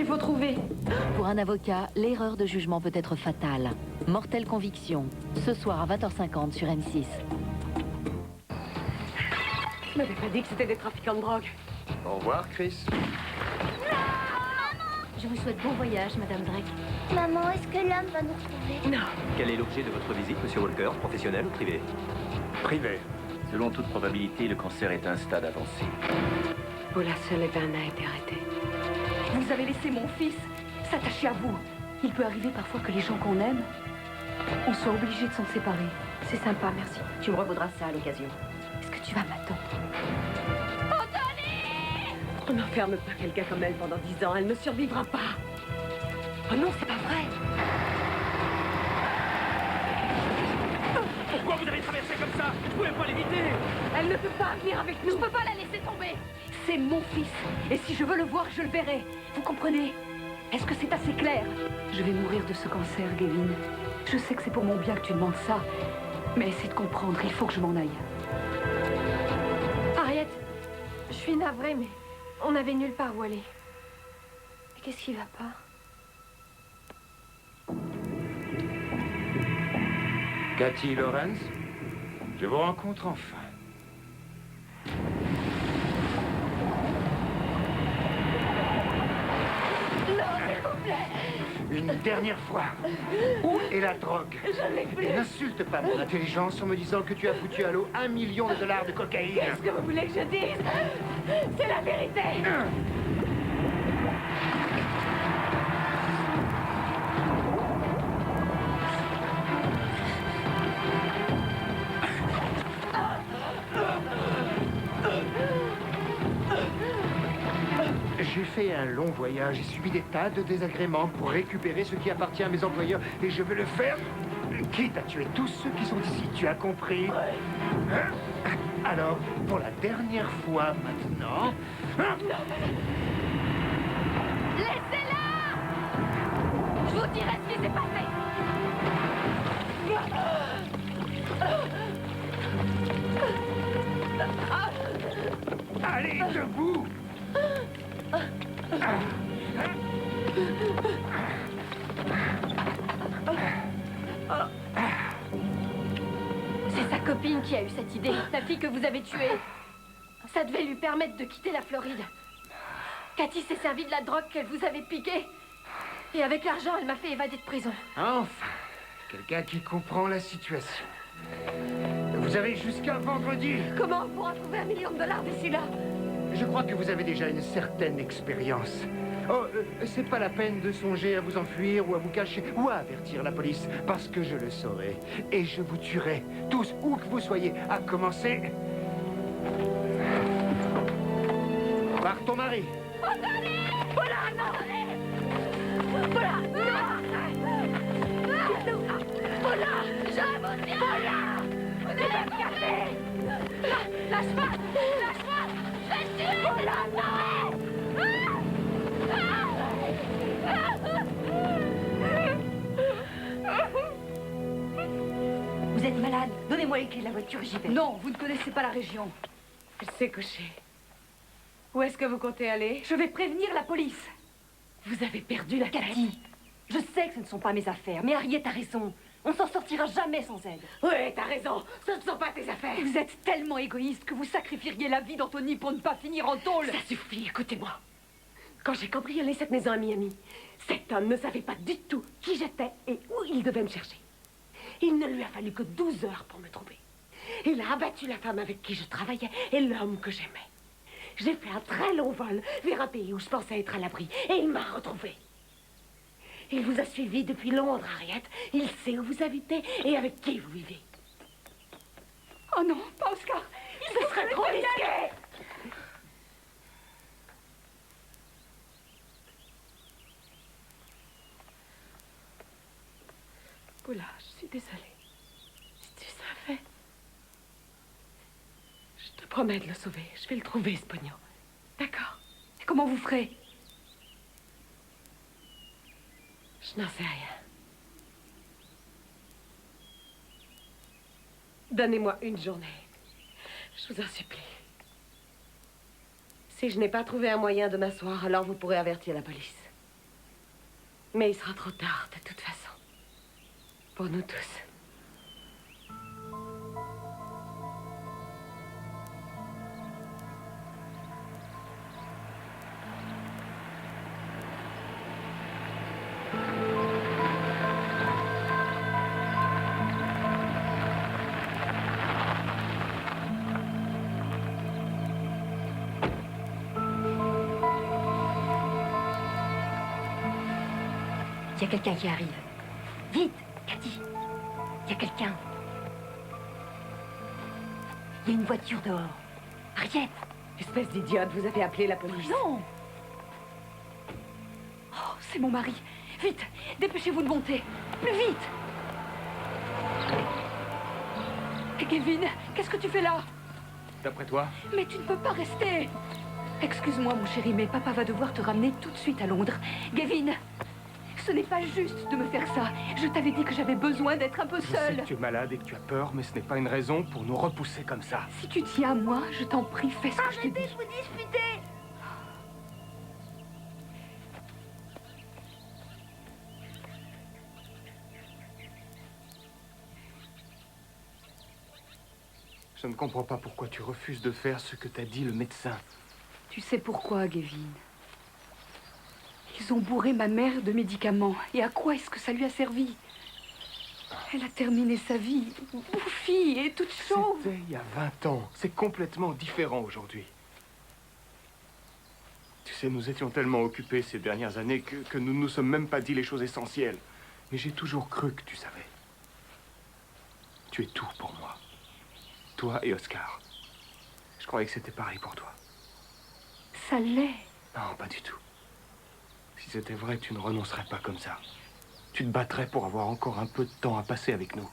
faut trouver. Pour un avocat, l'erreur de jugement peut être fatale. Mortelle conviction, ce soir à 20h50 sur M6. Tu m'avais pas dit que c'était des trafiquants de drogue. Au revoir, Chris. Je vous souhaite bon voyage, Madame Drake. Maman, est-ce que l'homme va nous retrouver? Non. Quel est l'objet de votre visite, Monsieur Walker? Professionnel ou privé? Privé. Selon toute probabilité, le cancer est à un stade avancé. Paula Sullivan a été arrêté. Vous avez laissé mon fils s'attacher à vous. Il peut arriver parfois que les gens qu'on aime, on soit obligé de s'en séparer. C'est sympa, merci. Tu me revaudras ça à l'occasion. Est-ce que tu vas m'attendre? On n'enferme pas quelqu'un comme elle pendant 10 ans. Elle ne survivra pas. Oh non, c'est pas vrai. Pourquoi vous avez traversé comme ça? Je pouvais pas l'éviter. Elle ne peut pas venir avec nous. Je peux pas la laisser tomber. C'est mon fils. Et si je veux le voir, je le verrai. Vous comprenez? Est-ce que c'est assez clair? Je vais mourir de ce cancer, Gavin. Je sais que c'est pour mon bien que tu demandes ça. Mais essaie de comprendre, il faut que je m'en aille. Harriet, je suis navrée, mais on n'avait nulle part où aller. Mais qu'est-ce qui va pas? Cathy Lawrence, je vous rencontre enfin. Une dernière fois. Où est la drogue? Je l'ai plus. Et n'insulte pas mon intelligence en me disant que tu as foutu à l'eau $1 million de cocaïne. Qu'est-ce que vous voulez que je dise? C'est la vérité. J'ai fait un long voyage et subi des tas de désagréments pour récupérer ce qui appartient à mes employeurs. Et je veux le faire, quitte à tuer tous ceux qui sont ici. Tu as compris? Hein? Alors, pour la dernière fois maintenant... hein? Laissez-la! Je vous dirai ce qui s'est passé. Allez, debout! C'est sa copine qui a eu cette idée. La fille que vous avez tuée. Ça devait lui permettre de quitter la Floride. Cathy s'est servie de la drogue qu'elle vous avait piquée. Et avec l'argent, elle m'a fait évader de prison. Enfin, quelqu'un qui comprend la situation. Vous avez jusqu'à vendredi. Comment on pourra trouver $1 million d'ici là? Je crois que vous avez déjà une certaine expérience. Oh, c'est pas la peine de songer à vous enfuir ou à vous cacher ou à avertir la police, parce que je le saurai. Et je vous tuerai, tous, où que vous soyez, à commencer par ton mari. Paula, non! Paula, non! Paula, je vous dis! Paula! Tu vas me casser! Lâche-moi! Lâche-moi! Je vais te tuer! Paula, non! Vous êtes malade. Donnez-moi les clés de la voiture, j'y vais. Non, vous ne connaissez pas la région. Elle s'est couchée. Où est-ce que vous comptez aller? Je vais prévenir la police. Vous avez perdu la tête. Cathy, je sais que ce ne sont pas mes affaires, mais Harriet a raison. On s'en sortira jamais sans aide. Oui, t'as raison. Ce ne sont pas tes affaires. Vous êtes tellement égoïste que vous sacrifieriez la vie d'Anthony pour ne pas finir en tôle. Ça suffit, écoutez-moi. Quand j'ai cambriolé cette maison à Miami, cet homme ne savait pas du tout qui j'étais et où il devait me chercher. Il ne lui a fallu que 12 heures pour me trouver. Il a abattu la femme avec qui je travaillais et l'homme que j'aimais. J'ai fait un très long vol vers un pays où je pensais être à l'abri et il m'a retrouvée. Il vous a suivi depuis Londres, Harriet. Il sait où vous habitez et avec qui vous vivez. Oh non, pas Oscar. Ce serait trop risqué. Paula, je suis désolée. Si tu savais... Je te promets de le sauver. Je vais le trouver, ce pognon. D'accord? Et comment vous ferez? Je n'en sais rien. Donnez-moi une journée. Je vous en supplie. Si je n'ai pas trouvé un moyen de m'asseoir, alors vous pourrez avertir la police. Mais il sera trop tard, de toute façon. Pour nous tous. Il y a quelqu'un qui arrive. Vite, Cathy. Il y a quelqu'un. Il y a une voiture dehors. Harriet. Espèce d'idiote, vous avez appelé la police. Non. Oh, c'est mon mari. Vite, dépêchez-vous de monter. Plus vite. Kevin, qu'est-ce que tu fais là? D'après toi? Mais tu ne peux pas rester. Excuse-moi, mon chéri, mais papa va devoir te ramener tout de suite à Londres. Gavin, ce n'est pas juste de me faire ça. Je t'avais dit que j'avais besoin d'être un peu Je sais seule. que tu es malade et que tu as peur, mais ce n'est pas une raison pour nous repousser comme ça. Si tu tiens à moi, je t'en prie, fais ce que je te dis. Arrêtez de vous disputer. Je ne comprends pas pourquoi tu refuses de faire ce que t'a dit le médecin. Tu sais pourquoi, Gavin? Ils ont bourré ma mère de médicaments. Et à quoi est-ce que ça lui a servi? Elle a terminé sa vie, bouffie et toute chauve. C'était il y a 20 ans. C'est complètement différent aujourd'hui. Tu sais, nous étions tellement occupés ces dernières années que nous ne nous sommes même pas dit les choses essentielles. Mais j'ai toujours cru que tu savais. Tu es tout pour moi. Toi et Oscar. Je croyais que c'était pareil pour toi. Ça l'est. Non, pas du tout. Si c'était vrai, tu ne renoncerais pas comme ça. Tu te battrais pour avoir encore un peu de temps à passer avec nous.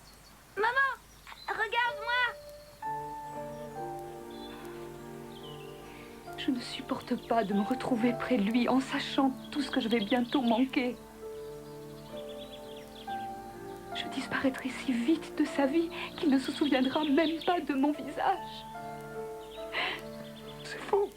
Regarde-moi. Je ne supporte pas de me retrouver près de lui en sachant tout ce que je vais bientôt manquer. Je disparaîtrai si vite de sa vie qu'il ne se souviendra même pas de mon visage. C'est faux.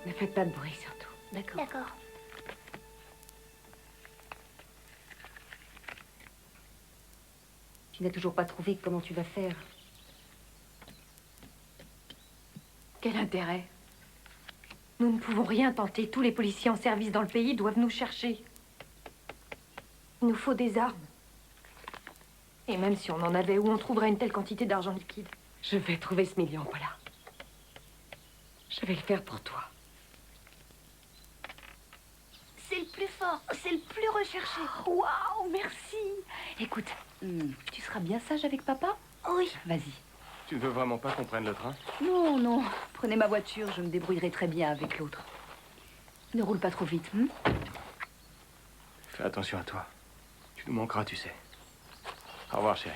Ne faites pas de bruit, surtout. D'accord? D'accord. Tu n'as toujours pas trouvé comment tu vas faire. Quel intérêt? Nous ne pouvons rien tenter. Tous les policiers en service dans le pays doivent nous chercher. Il nous faut des armes. Et même si on en avait, où on trouverait une telle quantité d'argent liquide? Je vais trouver ce million, Paula. Je vais le faire pour toi. C'est le plus fort, c'est le plus recherché. Waouh, merci. Écoute, tu seras bien sage avec papa? Oui. Vas-y. Tu ne veux vraiment pas qu'on prenne le train? Non, non. Prenez ma voiture, je me débrouillerai très bien avec l'autre. Ne roule pas trop vite, Fais attention à toi. Tu nous manqueras, tu sais. Au revoir, chérie.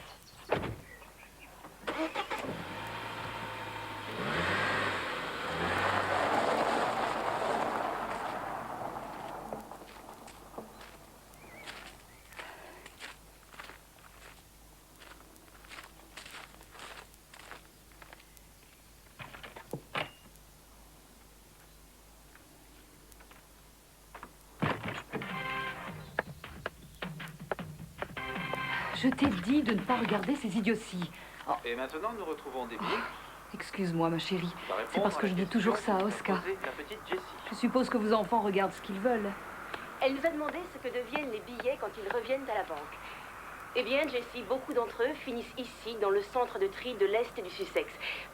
Je t'ai dit de ne pas regarder ces idioties. Oh, Et maintenant, nous retrouvons des billets. excuse-moi, ma chérie. qui va C'est répondre parce à que la je dis question toujours ça à que nous a Oscar. posée la petite Jessie. Je suppose que vos enfants regardent ce qu'ils veulent. Elle nous a demandé ce que deviennent les billets quand ils reviennent à la banque. Eh bien, Jessie, beaucoup d'entre eux finissent ici, dans le centre de tri de l'Est du Sussex.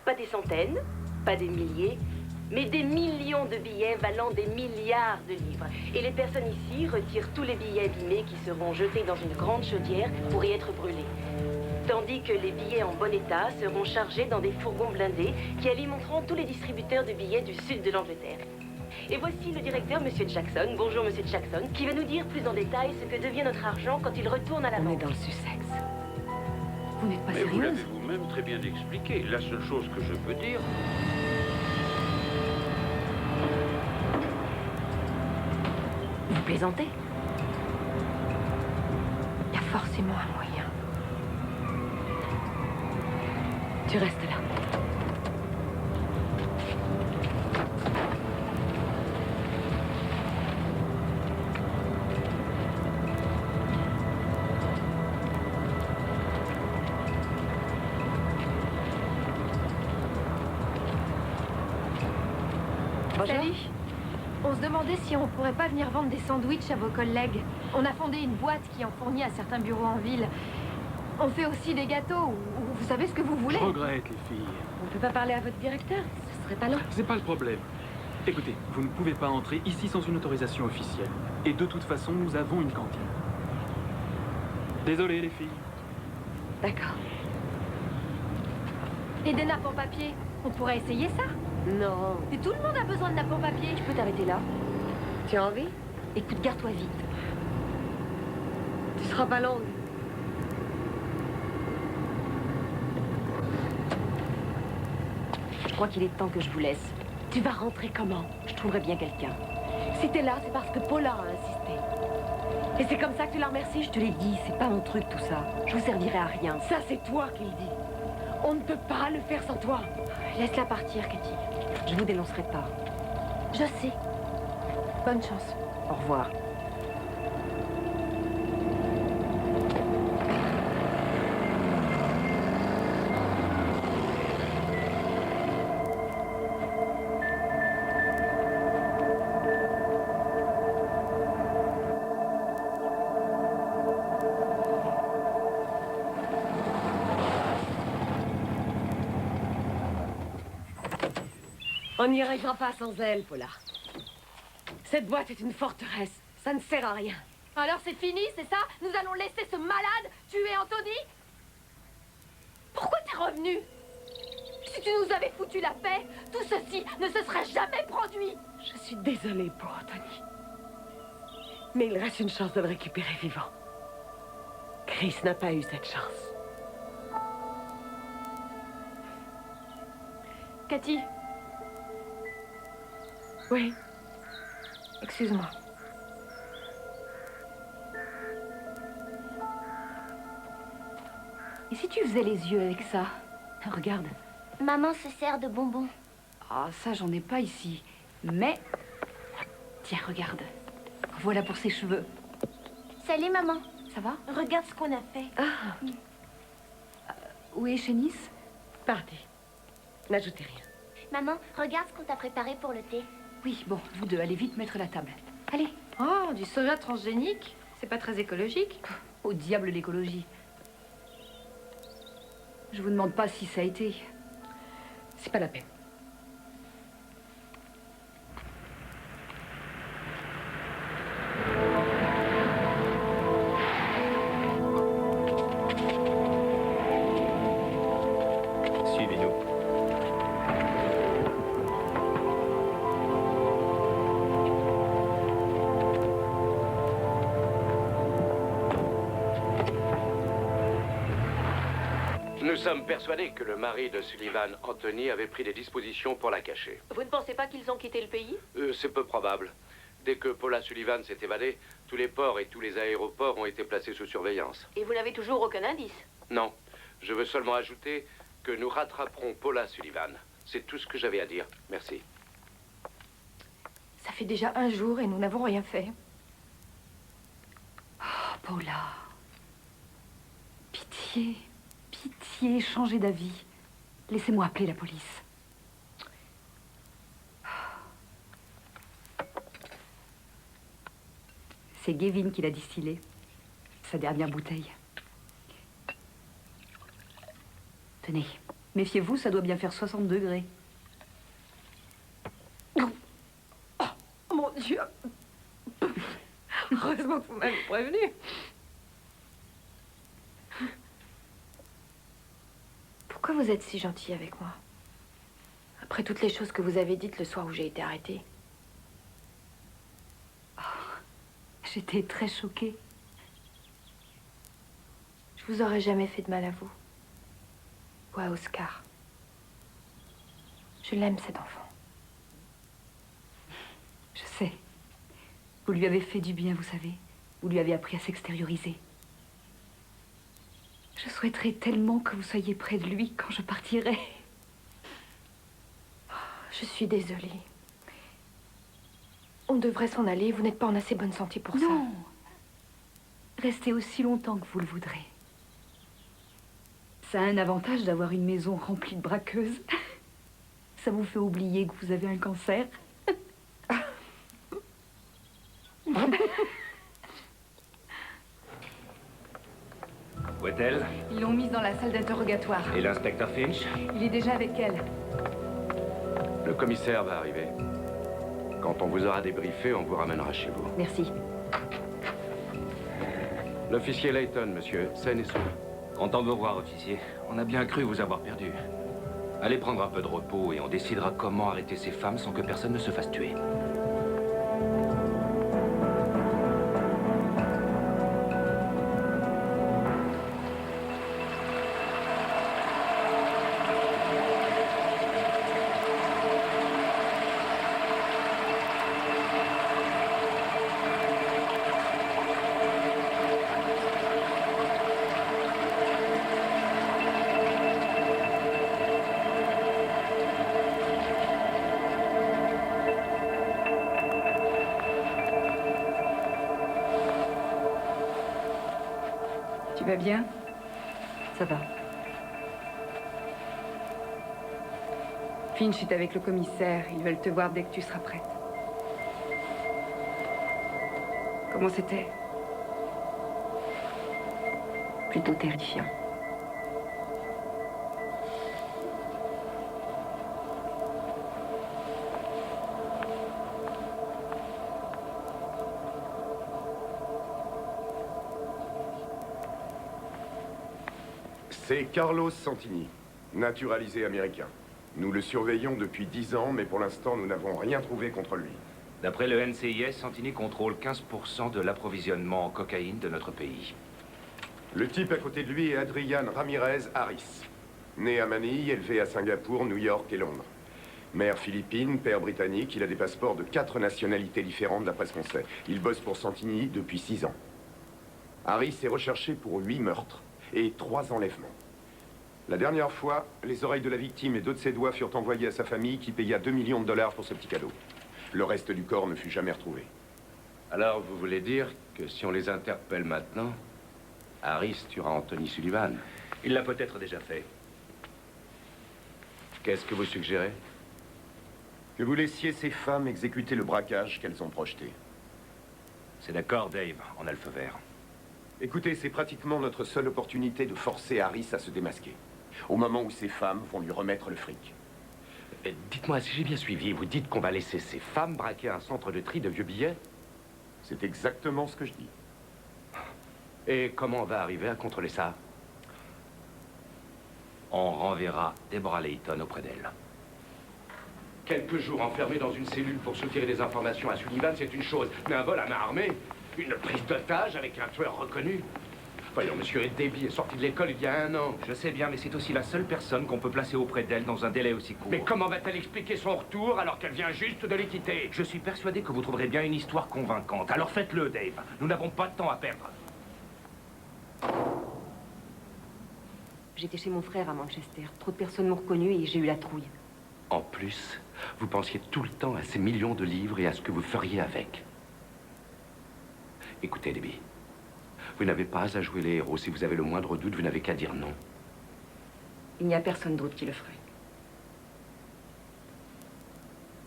Pas des centaines, pas des milliers, mais des millions de billets valant des milliards de livres. Et les personnes ici retirent tous les billets abîmés qui seront jetés dans une grande chaudière pour y être brûlés. Tandis que les billets en bon état seront chargés dans des fourgons blindés qui alimenteront tous les distributeurs de billets du sud de l'Angleterre. Et voici le directeur, Monsieur Jackson. Bonjour, Monsieur Jackson, qui va nous dire plus en détail ce que devient notre argent quand il retourne à la On est banque. dans le Sussex. Vous n'êtes pas Mais vous l'avez sérieuse? vous-même très bien expliqué. La seule chose que je peux dire, Vous plaisantez? La forcément un moyen. Tu restes là. Salut. On se demandait si on pourrait pas venir vendre des sandwichs à vos collègues. On a fondé une boîte qui en fournit à certains bureaux en ville. On fait aussi des gâteaux, ou vous savez ce que vous voulez. Je regrette, les filles. On peut pas parler à votre directeur? Ce serait pas long. C'est pas le problème. Écoutez, vous ne pouvez pas entrer ici sans une autorisation officielle. Et de toute façon, nous avons une cantine. Désolé, les filles. D'accord. Et des nappes en papier. On pourrait essayer ça. Non. Et tout le monde a besoin de nappes en papier. Je peux t'arrêter là? Tu as envie? Écoute, garde-toi vite. Tu seras pas longue. Je crois qu'il est temps que je vous laisse. Tu vas rentrer comment? Je trouverai bien quelqu'un. Si t'es là, c'est parce que Paula a insisté. Et c'est comme ça que tu la remercies? Je te l'ai dit, c'est pas mon truc tout ça. Je vous servirai à rien. Ça, c'est toi qui le dis. On ne peut pas le faire sans toi. Laisse-la partir, Cathy. Je vous dénoncerai pas. Je sais. Bonne chance. Au revoir. On n'y arrivera pas sans elle, Paula. Cette boîte est une forteresse. Ça ne sert à rien. Alors c'est fini, c'est ça? Nous allons laisser ce malade tuer Anthony? Pourquoi t'es revenu? Si tu nous avais foutu la paix, tout ceci ne se serait jamais produit. Je suis désolée pour Anthony. Mais il reste une chance de le récupérer vivant. Chris n'a pas eu cette chance. Cathy, Oui. excuse-moi. Et si tu faisais les yeux avec ça? Regarde. Maman se sert de bonbons. Ah, ça, j'en ai pas ici. Mais... Tiens, regarde. Voilà pour ses cheveux. Salut, maman. Ça va? Regarde ce qu'on a fait. Où est Chénice? Partez. N'ajoutez rien. Maman, regarde ce qu'on t'a préparé pour le thé. Oui, bon, vous deux, allez vite mettre la table. Allez. Oh, du soja transgénique? C'est pas très écologique. Au diable l'écologie. Je vous demande pas si ça a été. C'est pas la peine. Suivez-nous. Nous sommes persuadés que le mari de Sullivan, Anthony, avait pris des dispositions pour la cacher. Vous ne pensez pas qu'ils ont quitté le pays? C'est peu probable. Dès que Paula Sullivan s'est évadée, tous les ports et tous les aéroports ont été placés sous surveillance. Et vous n'avez toujours aucun indice? Non, je veux seulement ajouter que nous rattraperons Paula Sullivan. C'est tout ce que j'avais à dire. Merci. Ça fait déjà un jour et nous n'avons rien fait. Oh, Paula. Pitié. Pitié, changez d'avis. Laissez-moi appeler la police. C'est Gavin qui l'a distillé. Sa dernière bouteille. Tenez, méfiez-vous, ça doit bien faire 60 degrés. Oh mon Dieu! Heureusement que vous m'avez prévenu. Pourquoi vous êtes si gentil avec moi? Après toutes les choses que vous avez dites le soir où j'ai été arrêtée. J'étais très choquée. Je vous aurais jamais fait de mal à vous. Ou à Oscar. Je l'aime, cet enfant. Je sais. Vous lui avez fait du bien, vous savez. Vous lui avez appris à s'extérioriser. Je souhaiterais tellement que vous soyez près de lui quand je partirai. Je suis désolée. On devrait s'en aller. Vous n'êtes pas en assez bonne santé pour ça. Non. Restez aussi longtemps que vous le voudrez. Ça a un avantage d'avoir une maison remplie de braqueuses. Ça vous fait oublier que vous avez un cancer. Où est-elle? Ils l'ont mise dans la salle d'interrogatoire. Et l'inspecteur Finch? Il est déjà avec elle. Le commissaire va arriver. Quand on vous aura débriefé, on vous ramènera chez vous. Merci. L'officier Layton, monsieur, sain et sauf. Content de vous voir, officier. On a bien cru vous avoir perdu. Allez prendre un peu de repos et on décidera comment arrêter ces femmes sans que personne ne se fasse tuer. Tu vas bien? Ça va. Finch est avec le commissaire. Ils veulent te voir dès que tu seras prête. Comment c'était? Plutôt terrifiant. C'est Carlos Santini, naturalisé américain. Nous le surveillons depuis 10 ans, mais pour l'instant, nous n'avons rien trouvé contre lui. D'après le NCIS, Santini contrôle 15% de l'approvisionnement en cocaïne de notre pays. Le type à côté de lui est Adrian Ramirez Harris. Né à Manille, élevé à Singapour, New York et Londres. Mère philippine, père britannique, il a des passeports de 4 nationalités différentes d'après ce qu'on sait. Il bosse pour Santini depuis 6 ans. Harris est recherché pour 8 meurtres et 3 enlèvements. La dernière fois, les oreilles de la victime et deux de ses doigts furent envoyés à sa famille qui paya 2 millions de dollars pour ce petit cadeau. Le reste du corps ne fut jamais retrouvé. Alors, vous voulez dire que si on les interpelle maintenant, Harris tuera Anthony Sullivan? Il l'a peut-être déjà fait. Qu'est-ce que vous suggérez? Que vous laissiez ces femmes exécuter le braquage qu'elles ont projeté. C'est d'accord, Dave. On a le feu vert. Écoutez, c'est pratiquement notre seule opportunité de forcer Harris à se démasquer. Au moment où ces femmes vont lui remettre le fric. Dites-moi, si j'ai bien suivi, vous dites qu'on va laisser ces femmes braquer un centre de tri de vieux billets? C'est exactement ce que je dis. Et comment on va arriver à contrôler ça? On renverra Deborah Layton auprès d'elle. Quelques jours enfermés dans une cellule pour soutirer des informations à Sullivan, c'est une chose. Mais un vol à main armée, une prise d'otage avec un tueur reconnu. Voyons, monsieur Debbie est sorti de l'école il y a 1 an. Je sais bien, mais c'est aussi la seule personne qu'on peut placer auprès d'elle dans un délai aussi court. Mais comment va-t-elle expliquer son retour alors qu'elle vient juste de les quitter? Je suis persuadé que vous trouverez bien une histoire convaincante. Alors faites-le, Dave. Nous n'avons pas de temps à perdre. J'étais chez mon frère à Manchester. Trop de personnes m'ont reconnu et j'ai eu la trouille. En plus, vous pensiez tout le temps à ces millions de livres et à ce que vous feriez avec. Écoutez, Debbie, vous n'avez pas à jouer les héros. Si vous avez le moindre doute, vous n'avez qu'à dire non. Il n'y a personne d'autre qui le ferait.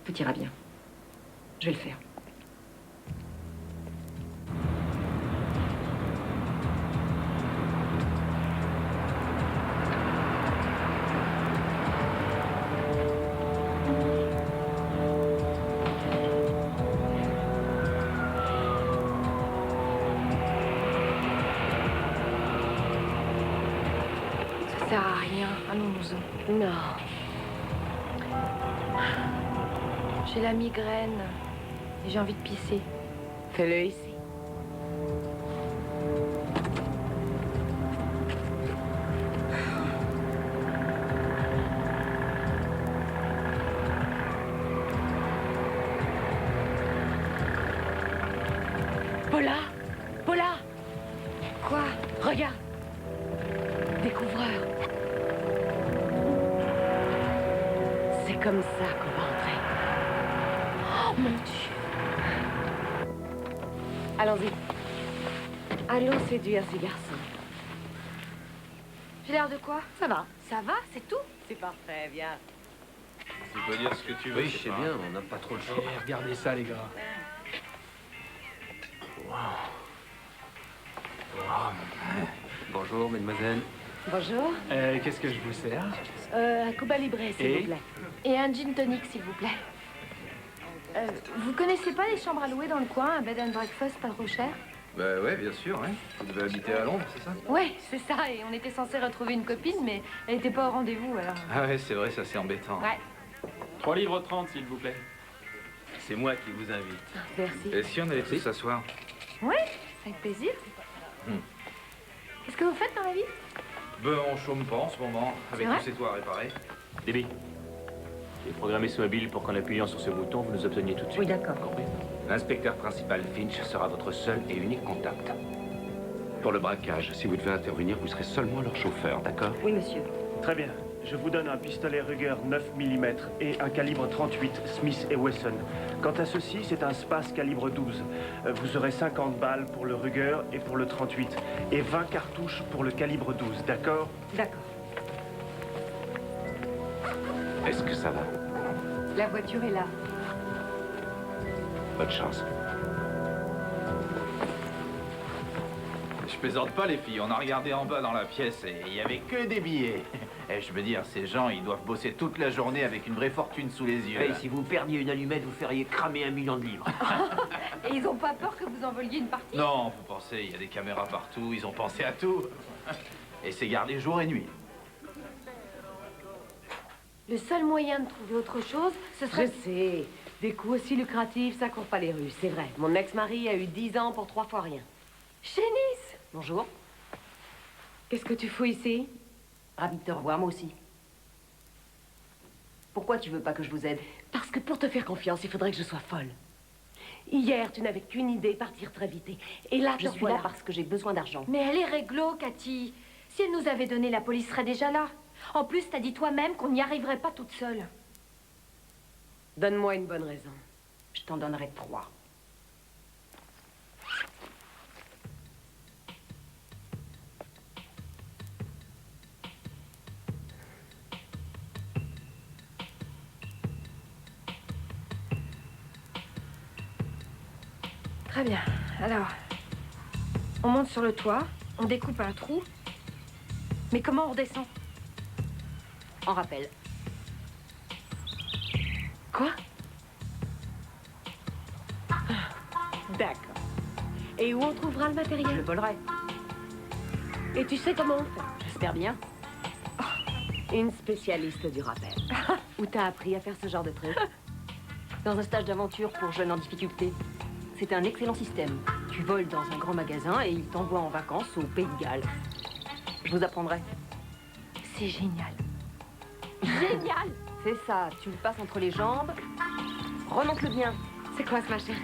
Tout ira bien. Je vais le faire. Ça sert à rien. Allons-nous-en. Non. J'ai la migraine et j'ai envie de pisser. Fais-le ici. Paula! Paula! Quoi? Regarde! Découvreur. C'est comme ça qu'on va entrer. Oh mon Dieu. Allons-y. Allons séduire ces garçons. J'ai l'air de quoi? Ça va. Ça va, c'est tout? C'est parfait, viens. Tu peux dire ce que tu veux. Oui, je sais bien, on n'a pas trop le choix. Eh, regardez ça, les gars. Bonjour, mademoiselle. Bonjour. Qu'est-ce que je vous sers? Un Cuba Libre, s'il Et vous plaît. Et un gin tonic, s'il vous plaît. Vous connaissez pas les chambres à louer dans le coin, un bed and breakfast pas trop cher? Bah ouais, bien sûr, hein. Vous devez habiter à Londres, c'est ça? Ouais, c'est ça, et on était censé retrouver une copine, mais elle était pas au rendez-vous, alors... Ah ouais, c'est vrai, ça c'est embêtant. Ouais. 3 livres 30, s'il vous plaît. C'est moi qui vous invite. Merci. Et si on allait tous s'asseoir? Ouais, avec plaisir. Qu'est-ce que vous faites dans la vie? Ben, on chôme pas en ce moment, avec vrai tous ces toits à réparer. Debbie, j'ai programmé ce mobile pour qu'en appuyant sur ce bouton, vous nous obteniez tout de suite. Oui, d'accord. Compris? L'inspecteur principal Finch sera votre seul et unique contact. Pour le braquage, si vous devez intervenir, vous serez seulement leur chauffeur, d'accord? Oui, monsieur. Très bien. Je vous donne un pistolet Ruger 9 mm et un calibre 38 Smith & Wesson. Quant à ceci, c'est un Spas calibre 12. Vous aurez 50 balles pour le Ruger et pour le 38 et 20 cartouches pour le calibre 12, d'accord? D'accord. Est-ce que ça va? La voiture est là. Bonne chance. Je plaisante pas, les filles. On a regardé en bas dans la pièce et il y avait que des billets. Et je veux dire, ces gens, ils doivent bosser toute la journée avec une vraie fortune sous les yeux. Hey, si vous perdiez une allumette, vous feriez cramer 1 million de livres. Et ils ont pas peur que vous en voliez une partie? Non, vous pensez, il y a des caméras partout, ils ont pensé à tout. Et c'est gardé jour et nuit. Le seul moyen de trouver autre chose, ce serait... Je sais. Des coups aussi lucratifs, ça court pas les rues, c'est vrai. Mon ex-mari a eu 10 ans pour 3 fois rien. Chénice! Bonjour. Qu'est-ce que tu fous ici? Ravi de te revoir, moi aussi. Pourquoi tu veux pas que je vous aide? Parce que pour te faire confiance, il faudrait que je sois folle. Hier, tu n'avais qu'une idée, partir très vite. Et là, Je suis là parce que j'ai besoin d'argent. Mais elle est réglo, Cathy. Si elle nous avait donné, la police serait déjà là. En plus, t'as dit toi-même qu'on n'y arriverait pas toute seule. Donne-moi une bonne raison. Je t'en donnerai 3. Très bien. Alors, on monte sur le toit, on découpe un trou. Mais comment on redescend? En rappel. Quoi? D'accord. Et où on trouvera le matériel? Je le volerai. Et tu sais comment on fait? J'espère bien. Une spécialiste du rappel. Où t'as appris à faire ce genre de truc? Dans un stage d'aventure pour jeunes en difficulté. C'est un excellent système. Tu voles dans un grand magasin et ils t'envoient en vacances au Pays de Galles. Je vous apprendrai. C'est génial. Génial! C'est ça, tu le passes entre les jambes. Remonte-le bien. C'est quoi ce machin?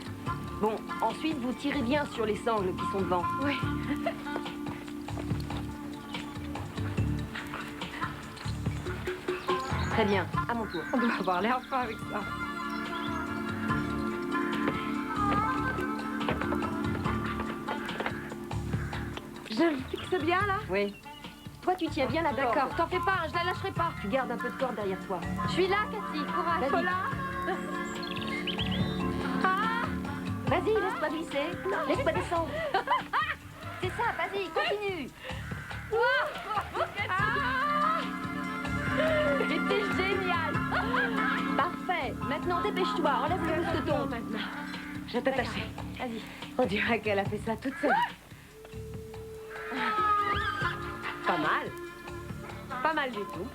Bon, ensuite vous tirez bien sur les sangles qui sont devant. Oui. Très bien, à mon tour. On doit avoir l'air fin avec ça. Je le fixe bien, là? Oui. Toi, tu tiens bien la corde. D'accord, t'en fais pas, je la lâcherai pas. Tu gardes un peu de corde derrière toi. Je suis là, Cathy, courage. Vas-y. Là. Vas-y, laisse-toi glisser. Laisse-toi descendre. C'est ça, vas-y, continue. C'était génial. Parfait. Maintenant, dépêche-toi, enlève le mousqueton. Maintenant. Je vais t'attacher. Vas-y. On dirait qu'elle a fait ça toute seule. Pas mal. Pas mal du tout.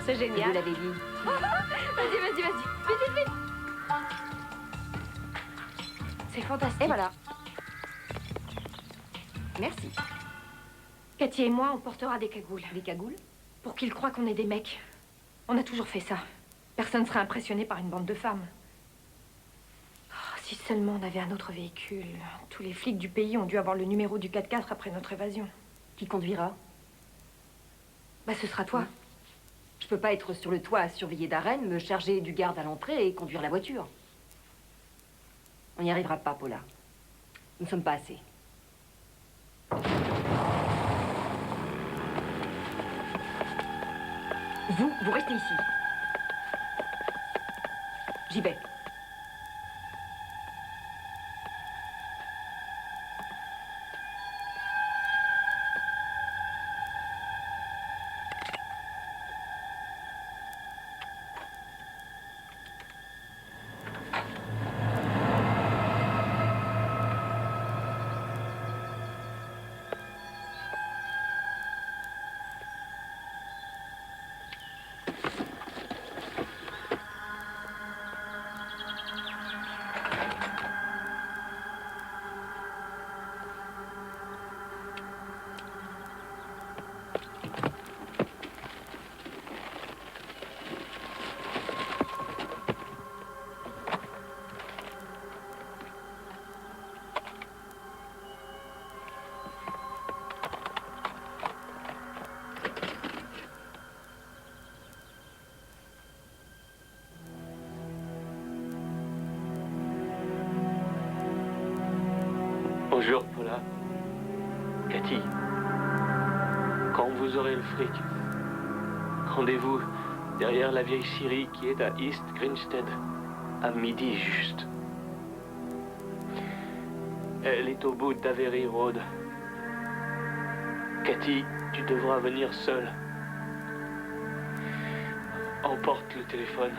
C'est Je génial. vous l'avais dit. Vas-y, vas-y, vas-y. Vite, vite, vite. C'est fantastique. Et voilà. Merci. Cathy et moi, on portera des cagoules. Des cagoules? Pour qu'ils croient qu'on est des mecs. On a toujours fait ça. Personne ne serait impressionné par une bande de femmes. Oh, si seulement on avait un autre véhicule. Tous les flics du pays ont dû avoir le numéro du 4x4 après notre évasion. Qui conduira? Bah, ce sera toi. Je peux pas être sur le toit à surveiller Darren, me charger du garde à l'entrée et conduire la voiture. On n'y arrivera pas, Paula. Nous ne sommes pas assez. Vous restez ici. J'y vais. Bonjour, Paula. Cathy. Quand vous aurez le fric, rendez-vous derrière la vieille scierie qui est à East Grinstead, à midi juste. Elle est au bout d'Avery Road. Cathy, tu devras venir seule. Emporte le téléphone.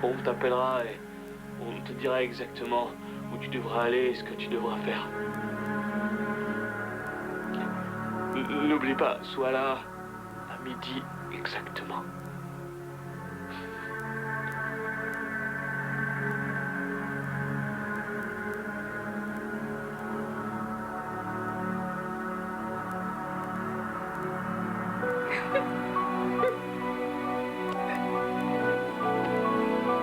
On t'appellera et on te dira exactement où tu devras aller et ce que tu devras faire. N'oublie pas, sois là à midi exactement.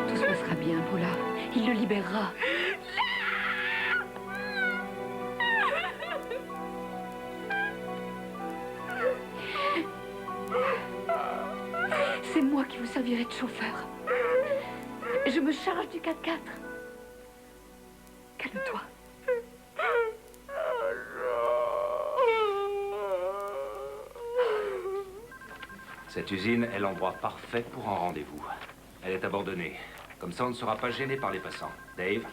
Tout se passera bien, Paula. Il le libérera. C'est moi qui vous servirai de chauffeur. Je me charge du 4x4. Calme-toi. Cette usine est l'endroit parfait pour un rendez-vous. Elle est abandonnée. Comme ça, on ne sera pas gêné par les passants. Dave?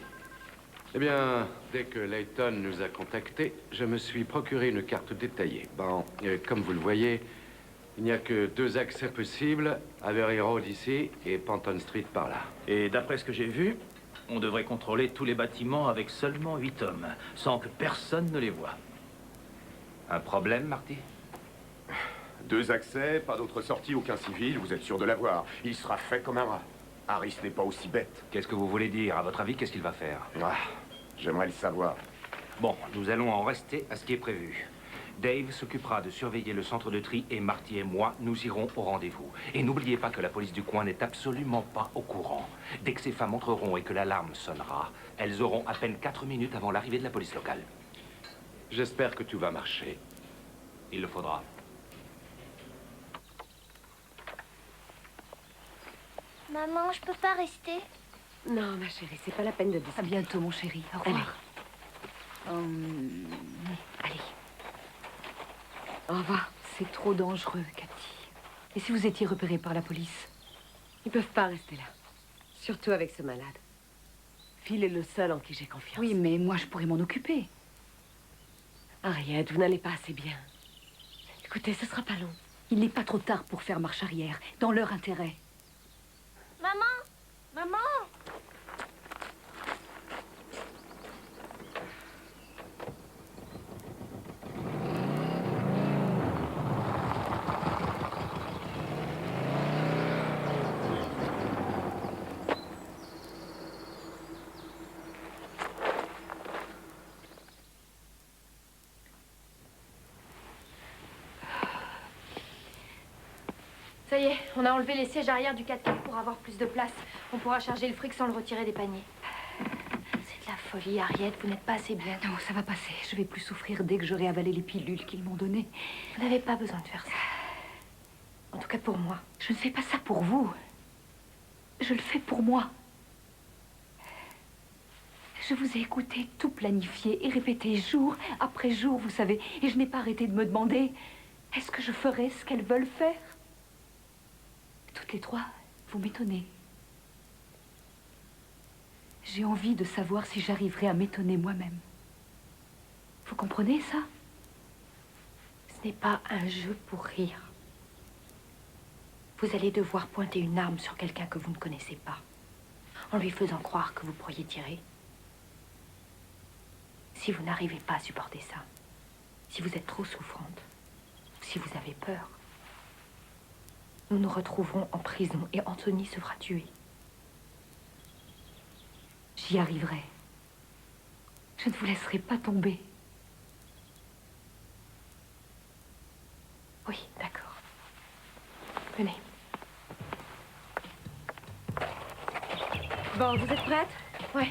Eh bien, dès que Layton nous a contactés, je me suis procuré une carte détaillée. Bon, comme vous le voyez, il n'y a que 2 accès possibles, Avery Road ici et Panton Street par là. Et d'après ce que j'ai vu, on devrait contrôler tous les bâtiments avec seulement 8 hommes, sans que personne ne les voie. Un problème, Marty? 2 accès, pas d'autre sortie, aucun civil, vous êtes sûr de l'avoir. Il sera fait comme un rat. Harris n'est pas aussi bête. Qu'est-ce que vous voulez dire? À votre avis, qu'est-ce qu'il va faire? Ah, j'aimerais le savoir. Bon, nous allons en rester à ce qui est prévu. Dave s'occupera de surveiller le centre de tri et Marty et moi, nous irons au rendez-vous. Et n'oubliez pas que la police du coin n'est absolument pas au courant. Dès que ces femmes entreront et que l'alarme sonnera, elles auront à peine 4 minutes avant l'arrivée de la police locale. J'espère que tout va marcher. Il le faudra. Maman, je peux pas rester? Non, ma chérie, c'est pas la peine de discuter. À bientôt, mon chéri. Au revoir. Allez. Au revoir. C'est trop dangereux, Cathy. Et si vous étiez repéré par la police? Ils peuvent pas rester là. Surtout avec ce malade. Phil est le seul en qui j'ai confiance. Oui, mais moi, je pourrais m'en occuper. Harriet, vous n'allez pas assez bien. Écoutez, ce sera pas long. Il n'est pas trop tard pour faire marche arrière, dans leur intérêt. Maman! Maman! Ça y est, on a enlevé les sièges arrière du 4x4 pour avoir plus de place. On pourra charger le fric sans le retirer des paniers. C'est de la faute. folie, Harriet. Vous n'êtes pas assez bien. Non, ça va passer. Je vais plus souffrir dès que j'aurai avalé les pilules qu'ils m'ont données. Vous n'avez pas besoin de faire ça. En tout cas pour moi. Je ne fais pas ça pour vous. Je le fais pour moi. Je vous ai écouté tout planifier et répéter jour après jour, vous savez. Et je n'ai pas arrêté de me demander, est-ce que je ferai ce qu'elles veulent faire? Toutes les trois, vous m'étonnez. J'ai envie de savoir si j'arriverai à m'étonner moi-même. Vous comprenez ça? Ce n'est pas un jeu pour rire. Vous allez devoir pointer une arme sur quelqu'un que vous ne connaissez pas, en lui faisant croire que vous pourriez tirer. Si vous n'arrivez pas à supporter ça, si vous êtes trop souffrante, si vous avez peur, nous nous retrouverons en prison et Anthony se fera tuer. J'y arriverai. Je ne vous laisserai pas tomber. Oui, d'accord. Venez. Bon, vous êtes prête? Oui.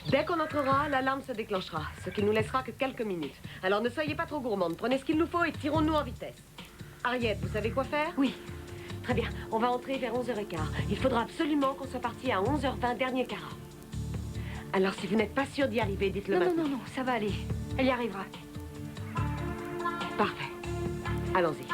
Dès qu'on entrera, l'alarme se déclenchera, ce qui nous laissera que quelques minutes. Alors ne soyez pas trop gourmande, prenez ce qu'il nous faut et tirons-nous en vitesse. Harriet, vous savez quoi faire? Oui. Très bien, on va entrer vers 11h15. Il faudra absolument qu'on soit parti à 11h20, dernier carat. Alors si vous n'êtes pas sûr d'y arriver, dites-le maintenant. Non, ça va aller. Elle y arrivera. Parfait. Allons-y.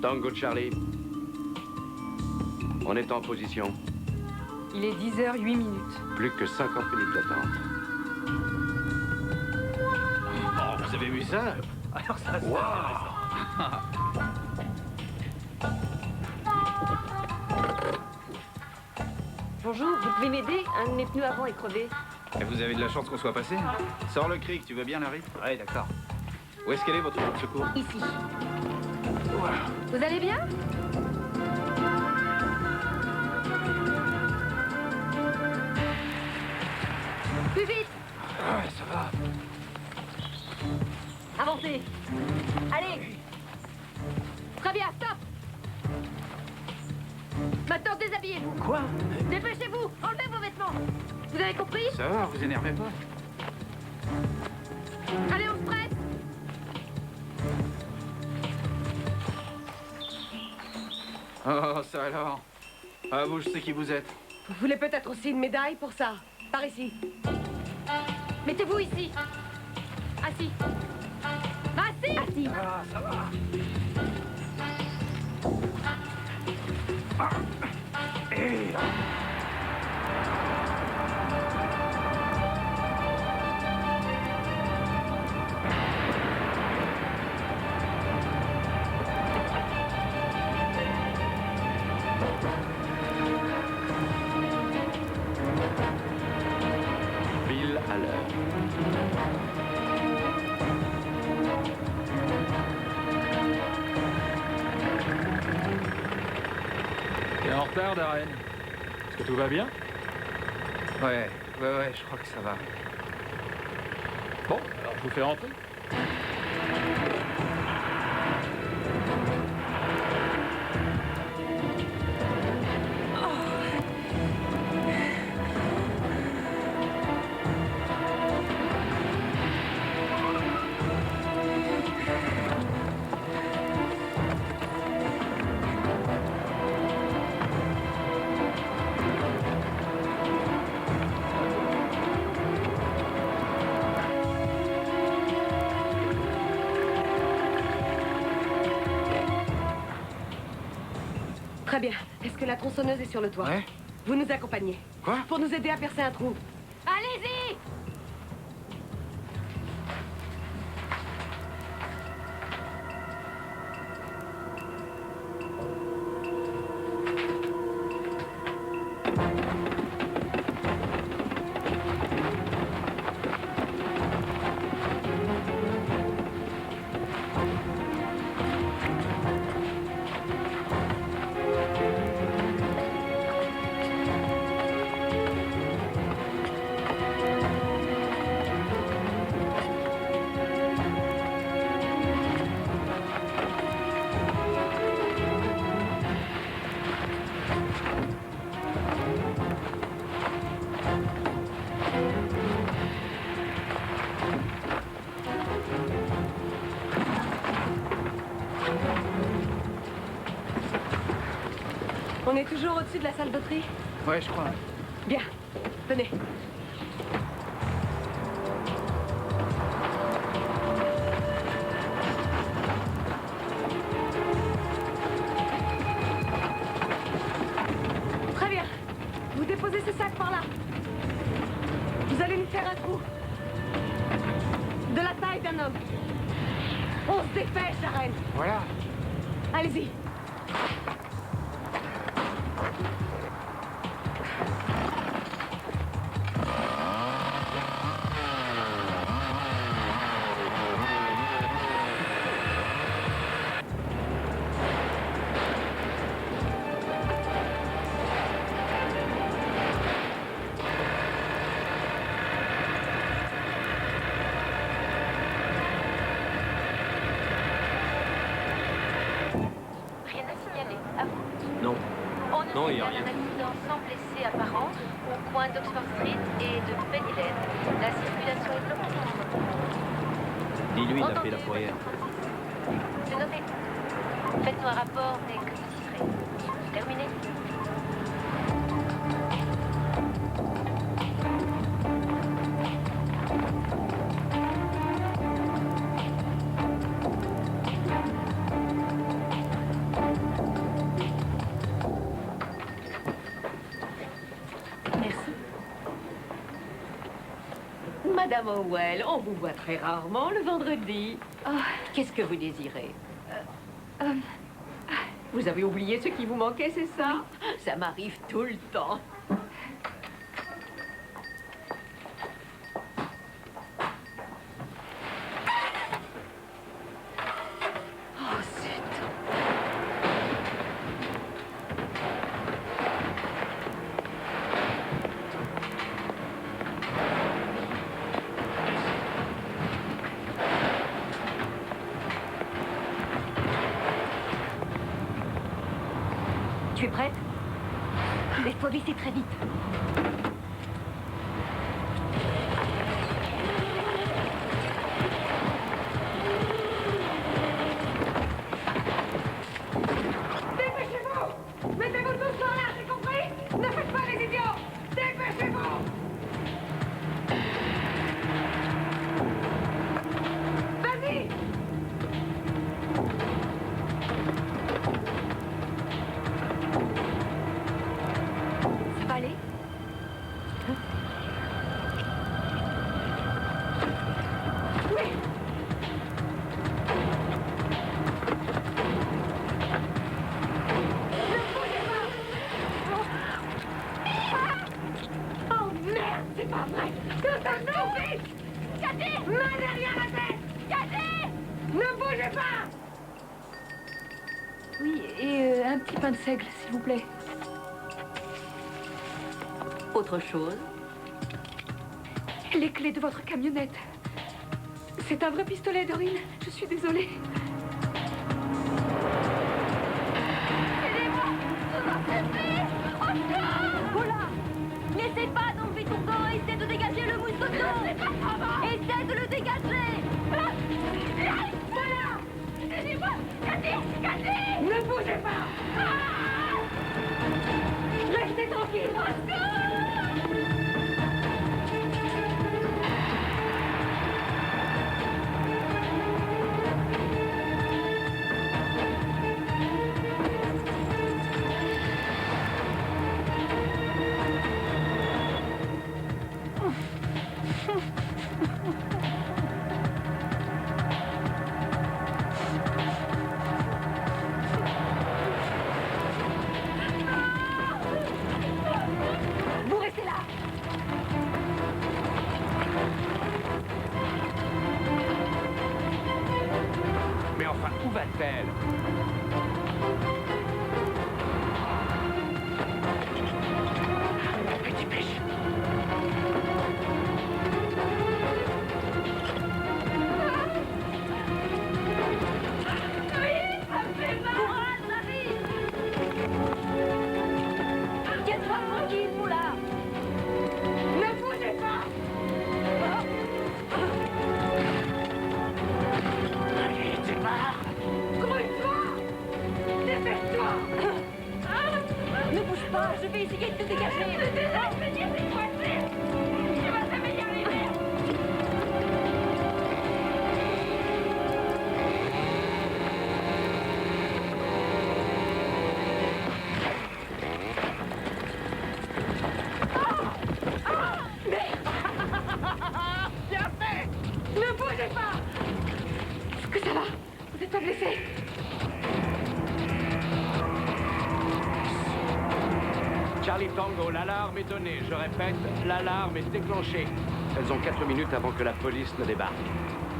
Tango Charlie. On est en position. Il est 10h08. Plus que 50 minutes d'attente. Oh, vous avez vu ça? Alors ça, c'est intéressant. Bonjour, vous pouvez m'aider? Un de mes pneus avant est crevé. Et vous avez de la chance qu'on soit passé. Sors le cric, tu veux bien, Larry? Ouais, d'accord. Où est-ce qu'elle est, votre secours? Ici. Voilà. Vous allez bien? Plus vite! Ouais, ça va. Avancez! Allez! Très bien, stop! Maintenant, déshabillez-vous! Quoi? Dépêchez-vous! Enlevez vos vêtements! Vous avez compris? Ça va, vous énervez pas. Allez, on se presse! Oh, ça alors. Ah, vous, je sais qui vous êtes. Vous voulez peut-être aussi une médaille pour ça? Par ici. Mettez-vous ici! Assis! Assis! Assis! Ah, ça va. Pile à l'heure. T'es en retard, Darren. Est-ce que tout va bien? Ouais, je crois que ça va. Bon, alors je vous fais rentrer. Très bien. Est-ce que la tronçonneuse est sur le toit? Ouais. Vous nous accompagnez. Quoi? Pour nous aider à percer un trou. Allez-y! On est toujours au-dessus de la salle de tri? Ouais, je crois. Bien. Venez. Très bien. Vous déposez ce sac par là. Vous allez nous faire un trou. De la taille d'un homme. On se dépêche, la reine. Voilà. Allez-y. Rien à signaler, à vous. Non. On ne Non, il y a signale rien. un accident sans blessé apparent au coin d'Oxford Street et de Penny Lane. La circulation est bloquée. Dis-lui d'appeler la fourrière. C'est noté. Faites-nous un rapport dès que vous y serez. Terminé. Merci. Madame Howell, on vous voit très rarement le vendredi. Qu'est-ce que vous désirez? Vous avez oublié ce qui vous manquait, c'est ça? Ça m'arrive tout le temps. Oh, zut. Tu es prête? Il faut visser très vite. Dépêchez-vous! Mettez-vous tous par là, c'est compris? Ne faites pas les idiots! Dépêchez-vous! Vas-y! Ça va aller? Oui! Oh merde, c'est pas vrai! Tout à nous, vite! Cathy! Main derrière la tête! Cathy! Ne bougez pas! Oui, et un petit pain de seigle, s'il vous plaît. Autre chose? Les clés de votre camionnette. C'est un vrai pistolet, Dorine. Je suis désolée. Voilà. N'essaie pas d'enlever ton gant, essaie de dégager le mousqueton. Essaie de le dégager. Voilà. Aidez-moi. Cathy! Ne bougez pas! Restez tranquille! Vous restez là! Mais enfin, où va-t-elle? Petit pêche. Courage, Marie. Tiens-toi tranquille, Moula. Ne bougez pas! Allez, démarre! Grouille-toi! Bien fait! Ne bougez pas! Est-ce que ça va? Vous êtes pas blessé? Charlie Tango, l'alarme est donnée. Je répète, l'alarme est déclenchée. Elles ont 4 minutes avant que la police ne débarque.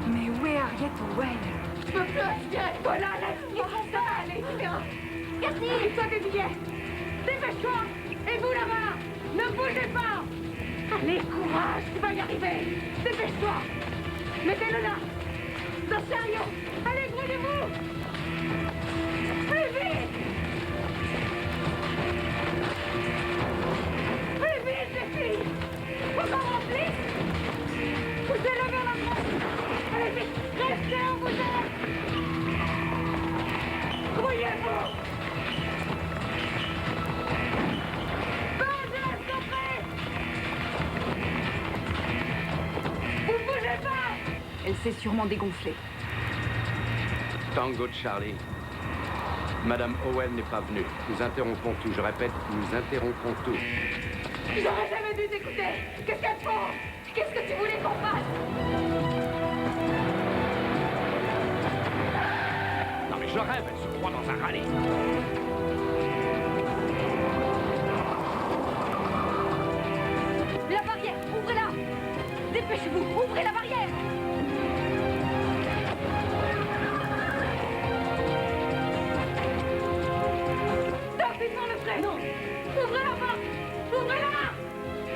Mais où est Harriet Owen? Je peux plus respirer! Voilà, laisse-moi! Ça va aller, viens! Cathy! Toi tes billets! Dépêche-toi! Et vous là-bas! Ne bougez pas! Allez, courage, tu vas y arriver! Dépêche-toi! Mettez-le là! Dans le chariot! Allez, grouillez-vous! Plus vite! Plus vite, les filles! Encore en plus! Poussez-le vers la droite! Allez, vite! Restez où vous êtes! Grouillez-vous! Elle s'est sûrement dégonflée. Tango Charlie. Madame Owen n'est pas venue. Nous interrompons tout. Je répète, nous interrompons tout. J'aurais jamais dû t'écouter! Qu'est-ce qu'elles font? Qu'est-ce que tu voulais qu'on fasse? Non mais je rêve, elle se croit dans un rallye. La barrière, ouvrez-la! Dépêchez-vous, ouvrez la barrière! Rapidement le frein! Non! Ouvrez la porte! Ouvrez la main!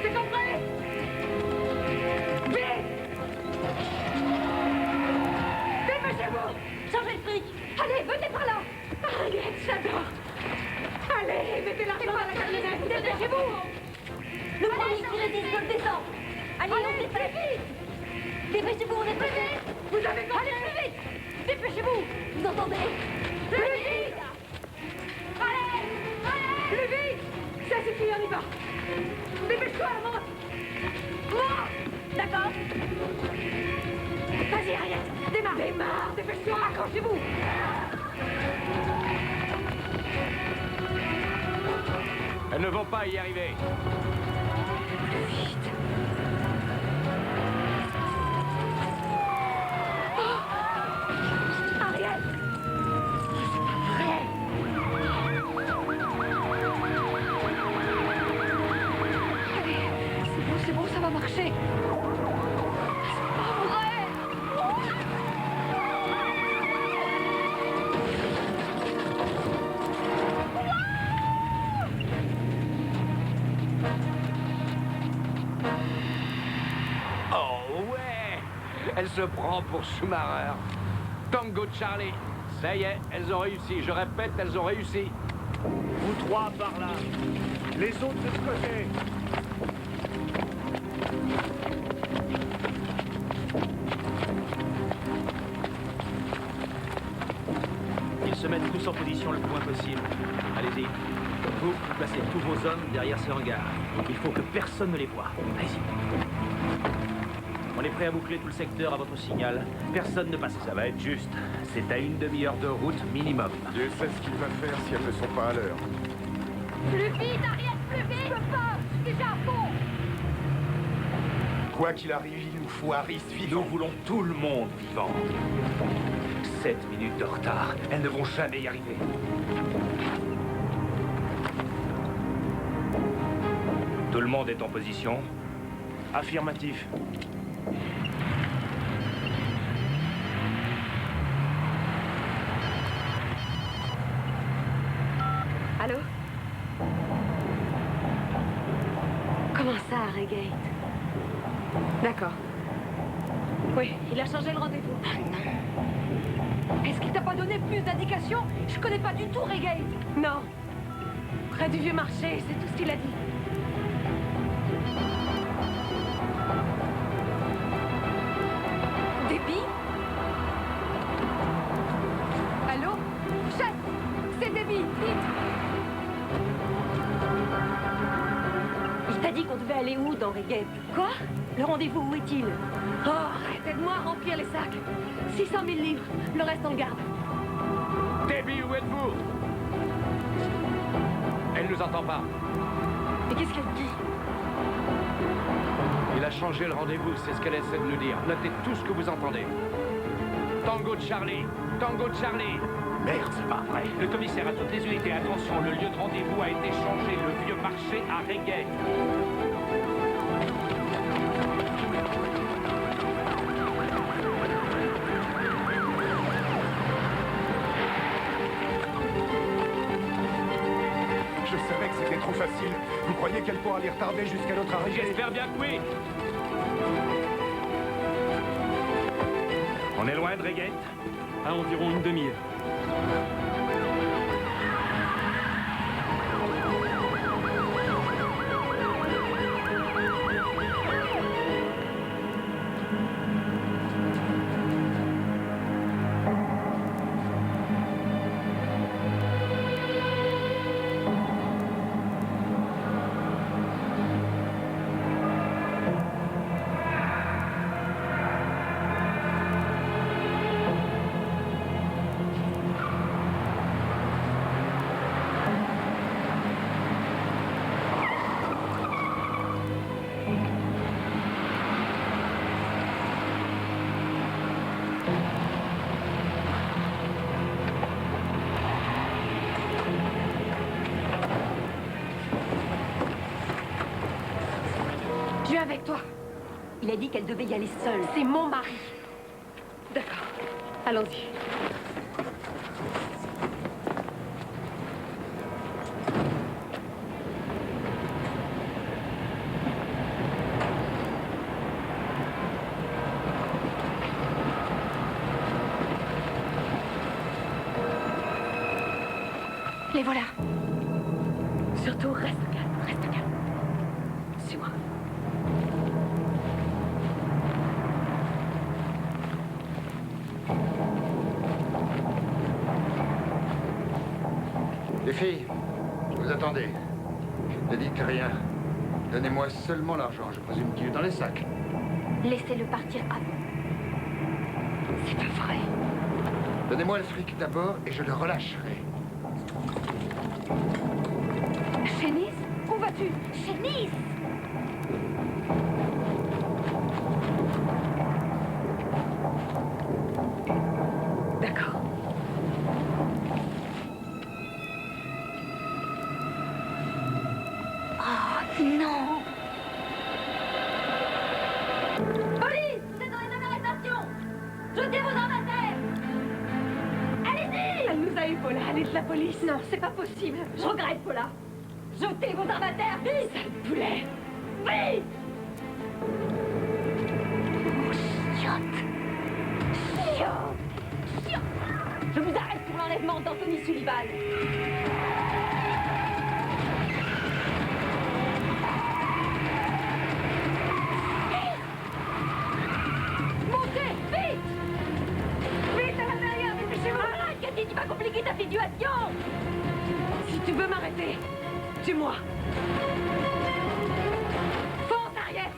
C'est compris? Vite! Dépêchez-vous! Changez le fric! Allez, venez par là! Arrête, j'adore! Allez, mettez l'argent dans la camionnette! Dépêchez-vous! Le premier qui résiste le descend! Allez, on dépêche! Vite! Dépêchez-vous, on est plus vite! Vous avez compris? Allez, plus vite! Dépêchez-vous! Vous entendez? Plus vite! Allez! Allez! Plus vite! Ça suffit, on y va! Dépêche-toi, monte! Monte! D'accord? Vas-y, Harriet! Démarre! Démarre! Dépêche-toi, accrochez-vous! Elles ne vont pas y arriver. Vite! Harriet! C'est bon, ça va marcher. C'est pas vrai. Oh ouais! Elle se prend pour sous-marin. Tango Charlie. Ça y est, elles ont réussi. Je répète, elles ont réussi. Vous trois par là. Les autres de ce côté. Ils se mettent tous en position le plus loin possible. Allez-y. Vous placez tous vos hommes derrière ce hangar. Il faut que personne ne les voie. Allez-y. On est prêt à boucler tout le secteur à votre signal. Personne ne passe. Ça va être juste. C'est à une demi-heure de route minimum. Dieu sait ce qu'il va faire si elles ne sont pas à l'heure. Plus vite, Harriet, plus vite! Je peux pas! Je suis déjà à fond! Quoi qu'il arrive, il nous faut Harris vivant. Nous voulons tout le monde vivant. 7 minutes de retard. Elles ne vont jamais y arriver. Tout le monde est en position? Affirmatif. Allô? Comment ça, Regate? D'accord. Oui, il a changé le rendez-vous. Est-ce qu'il t'a pas donné plus d'indications? Je connais pas du tout Regate. Non. Près du vieux marché, c'est tout ce qu'il a dit. Debbie? Allô? Chasse! C'est Debbie, vite! On devait aller où dans Reggate? Quoi? Le rendez-vous, où est-il? Oh, arrête, aide-moi à remplir les sacs. 600 000 livres, le reste on le garde. Debbie, où êtes-vous? Elle nous entend pas. Mais qu'est-ce qu'elle dit? Il a changé le rendez-vous, c'est ce qu'elle essaie de nous dire. Notez tout ce que vous entendez. Tango Charlie! Tango Charlie! Merde, c'est pas vrai. Le commissaire à toutes les unités, attention, le lieu de rendez-vous a été changé, le vieux marché à Reggate. Je savais que c'était trop facile. Vous croyez qu'elle pourra les retarder jusqu'à notre arrivée? J'espère bien que oui. On est loin de Reggate? À environ une demi-heure. Je viens avec toi. Il a dit qu'elle devait y aller seule. C'est mon mari. D'accord. Allons-y. Les voilà. Surtout, reste calme, reste calme. Suis-moi. Les filles, vous attendez. Ne dites rien. Donnez-moi seulement l'argent. Je présume qu'il est dans les sacs. Laissez-le partir avant. C'est pas vrai. Donnez-moi le fric d'abord et je le relâcherai. Chez Nice? Où vas-tu? Chez Nice! D'accord. Oh non! Police! Vous êtes dans les mêmes arrestations! Jetez vos armes à terre! Allez-y! Elle nous a eu, Paula. Elle est de la police. Non, c'est pas possible. Je regrette, Paula. Jetez vos armes à terre, vite! Sale poulet. Vite! Oh, chiotte. Chiotte! Je vous arrête pour l'enlèvement d'Anthony Sullivan. Montez, vite! Vite à l'intérieur, dépêchez-vous! Arrête, Cathy, tu vas compliquer ta situation! Si tu veux m'arrêter, tue-moi. Fonce arrière.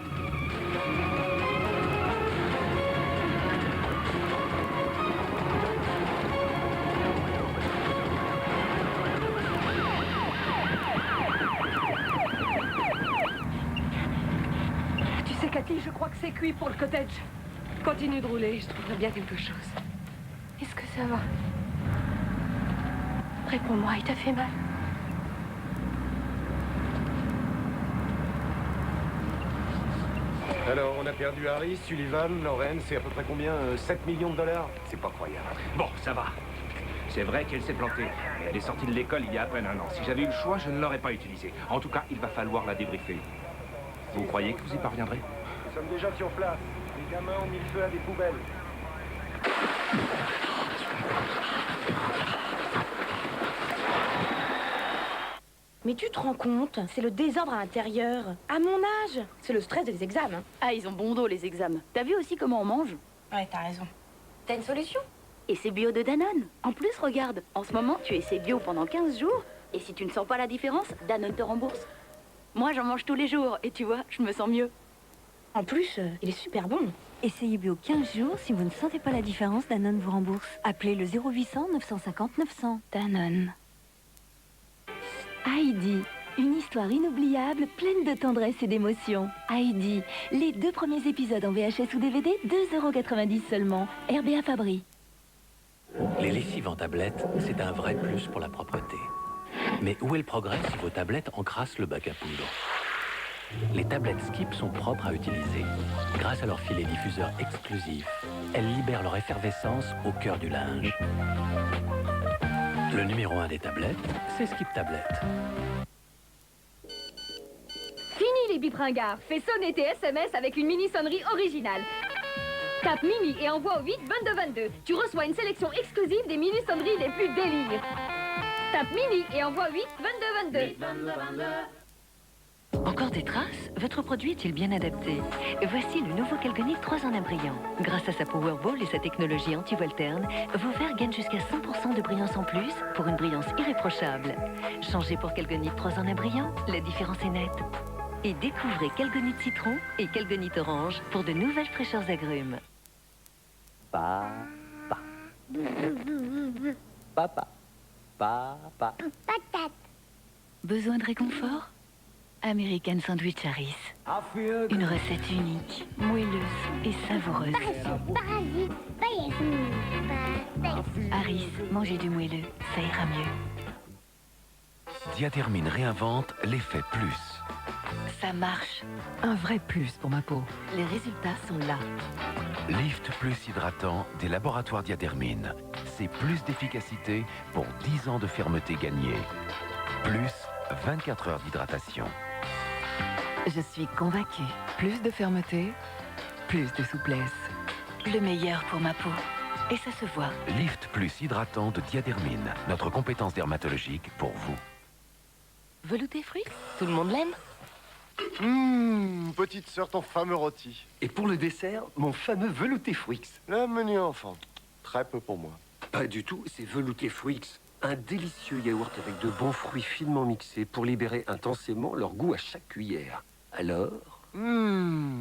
Tu sais, Cathy, je crois que c'est cuit pour le cottage. Continue de rouler, je trouverai bien quelque chose. Est-ce que ça va? Réponds-moi, il t'a fait mal? Alors, on a perdu Harry, Sullivan, Lawrence, c'est à peu près combien? 7 millions de dollars? C'est pas croyable. Bon, ça va. C'est vrai qu'elle s'est plantée. Mais elle est sortie de l'école il y a à peine un an. Si j'avais eu le choix, je ne l'aurais pas utilisée. En tout cas, il va falloir la débriefer. Vous croyez que vous y parviendrez? Nous sommes déjà sur place. Les gamins ont mis le feu à des poubelles. Mais tu te rends compte? C'est le désordre à l'intérieur. À mon âge, c'est le stress des examens. Ah, ils ont bon dos, les examens. T'as vu aussi comment on mange? Ouais, t'as raison. T'as une solution? Et c'est bio de Danone. En plus, regarde, en ce moment, tu essaies bio pendant 15 jours. Et si tu ne sens pas la différence, Danone te rembourse. Moi, j'en mange tous les jours et tu vois, je me sens mieux. En plus, il est super bon. Essayez bio 15 jours. Si vous ne sentez pas la différence, Danone vous rembourse. Appelez le 0800 950 900. Danone. Heidi. Une histoire inoubliable, pleine de tendresse et d'émotion. Heidi. Les 2 premiers épisodes en VHS ou DVD, 2,90 € seulement. RBA Fabry. Les lessives en tablette, c'est un vrai plus pour la propreté. Mais où est le progrès si vos tablettes encrassent le bac à poudre? Les tablettes Skip sont propres à utiliser. Grâce à leur filet diffuseur exclusif, elles libèrent leur effervescence au cœur du linge. Le numéro 1 des tablettes, c'est Skip Tablette. Fini les bipringards. Fais sonner tes SMS avec une mini-sonnerie originale. Tape Mini et envoie au 8 22 22. Tu reçois une sélection exclusive des mini-sonneries les plus délires. Tape Mini et envoie 8 22 22. Encore des traces? Votre produit est-il bien adapté? Voici le nouveau Calgonit 3 en un brillant. Grâce à sa Powerball et sa technologie anti-volterne, vos verres gagnent jusqu'à 100% de brillance en plus pour une brillance irréprochable. Changez pour Calgonit 3 en un brillant, la différence est nette. Et découvrez Calgonit citron et Calgonit orange pour de nouvelles fraîcheurs agrumes. Papa. Papa. Papa. Patate. Besoin de réconfort? American Sandwich Harris. Une recette unique, moelleuse et savoureuse. Harris, mangez du moelleux, ça ira mieux. Diathermine réinvente l'effet plus. Ça marche. Un vrai plus pour ma peau. Les résultats sont là. Lift plus hydratant des laboratoires Diathermine. C'est plus d'efficacité pour 10 ans de fermeté gagnée. Plus 24 heures d'hydratation. Je suis convaincue. Plus de fermeté, plus de souplesse. Le meilleur pour ma peau. Et ça se voit. Lift plus hydratant de Diathermine. Notre compétence dermatologique pour vous. Velouté fruits? Tout le monde l'aime? Petite sœur, ton fameux rôti. Et pour le dessert, mon fameux velouté fruits. Le menu enfant. Très peu pour moi. Pas du tout, c'est velouté fruits. Un délicieux yaourt avec de bons fruits finement mixés pour libérer intensément leur goût à chaque cuillère. Alors?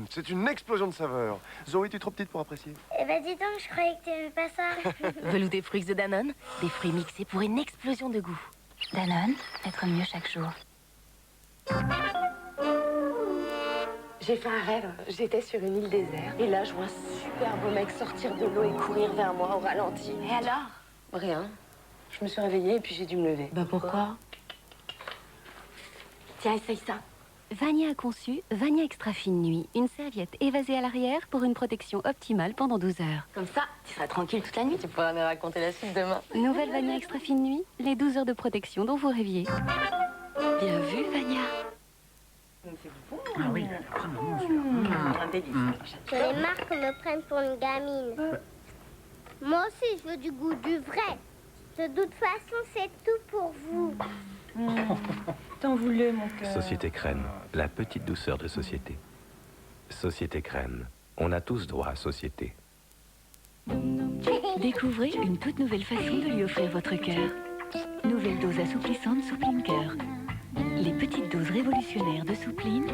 C'est une explosion de saveurs. Zoé, tu es trop petite pour apprécier. Eh ben dis donc, je croyais que t'aimais pas ça. Velouté fruits de Danone, des fruits mixés pour une explosion de goût. Danone, être mieux chaque jour. J'ai fait un rêve. J'étais sur une île déserte. Et là, je vois un super beau mec sortir de l'eau et courir vers moi au ralenti. Et alors? Rien. Je me suis réveillée et puis j'ai dû me lever. Bah pourquoi? Tiens, essaye ça. Vania a conçu Vania Extra Fine Nuit. Une serviette évasée à l'arrière pour une protection optimale pendant 12 heures. Comme ça, tu seras tranquille toute la nuit. Tu pourras me raconter la suite demain. Nouvelle Vania Extra Fine Nuit, les 12 heures de protection dont vous rêviez. Bien vu, Vania. Ah oui, Un délice. J'en ai marre qu'on me prenne pour une gamine. Moi aussi, je veux du goût, du vrai. De toute façon, c'est tout pour vous. T'en voulais, mon cœur. Société Crène, la petite douceur de société. Société Crène, on a tous droit à société. Découvrez une toute nouvelle façon de lui offrir votre cœur. Nouvelle dose assouplissante Soupline Cœur. Les petites doses révolutionnaires de Soupline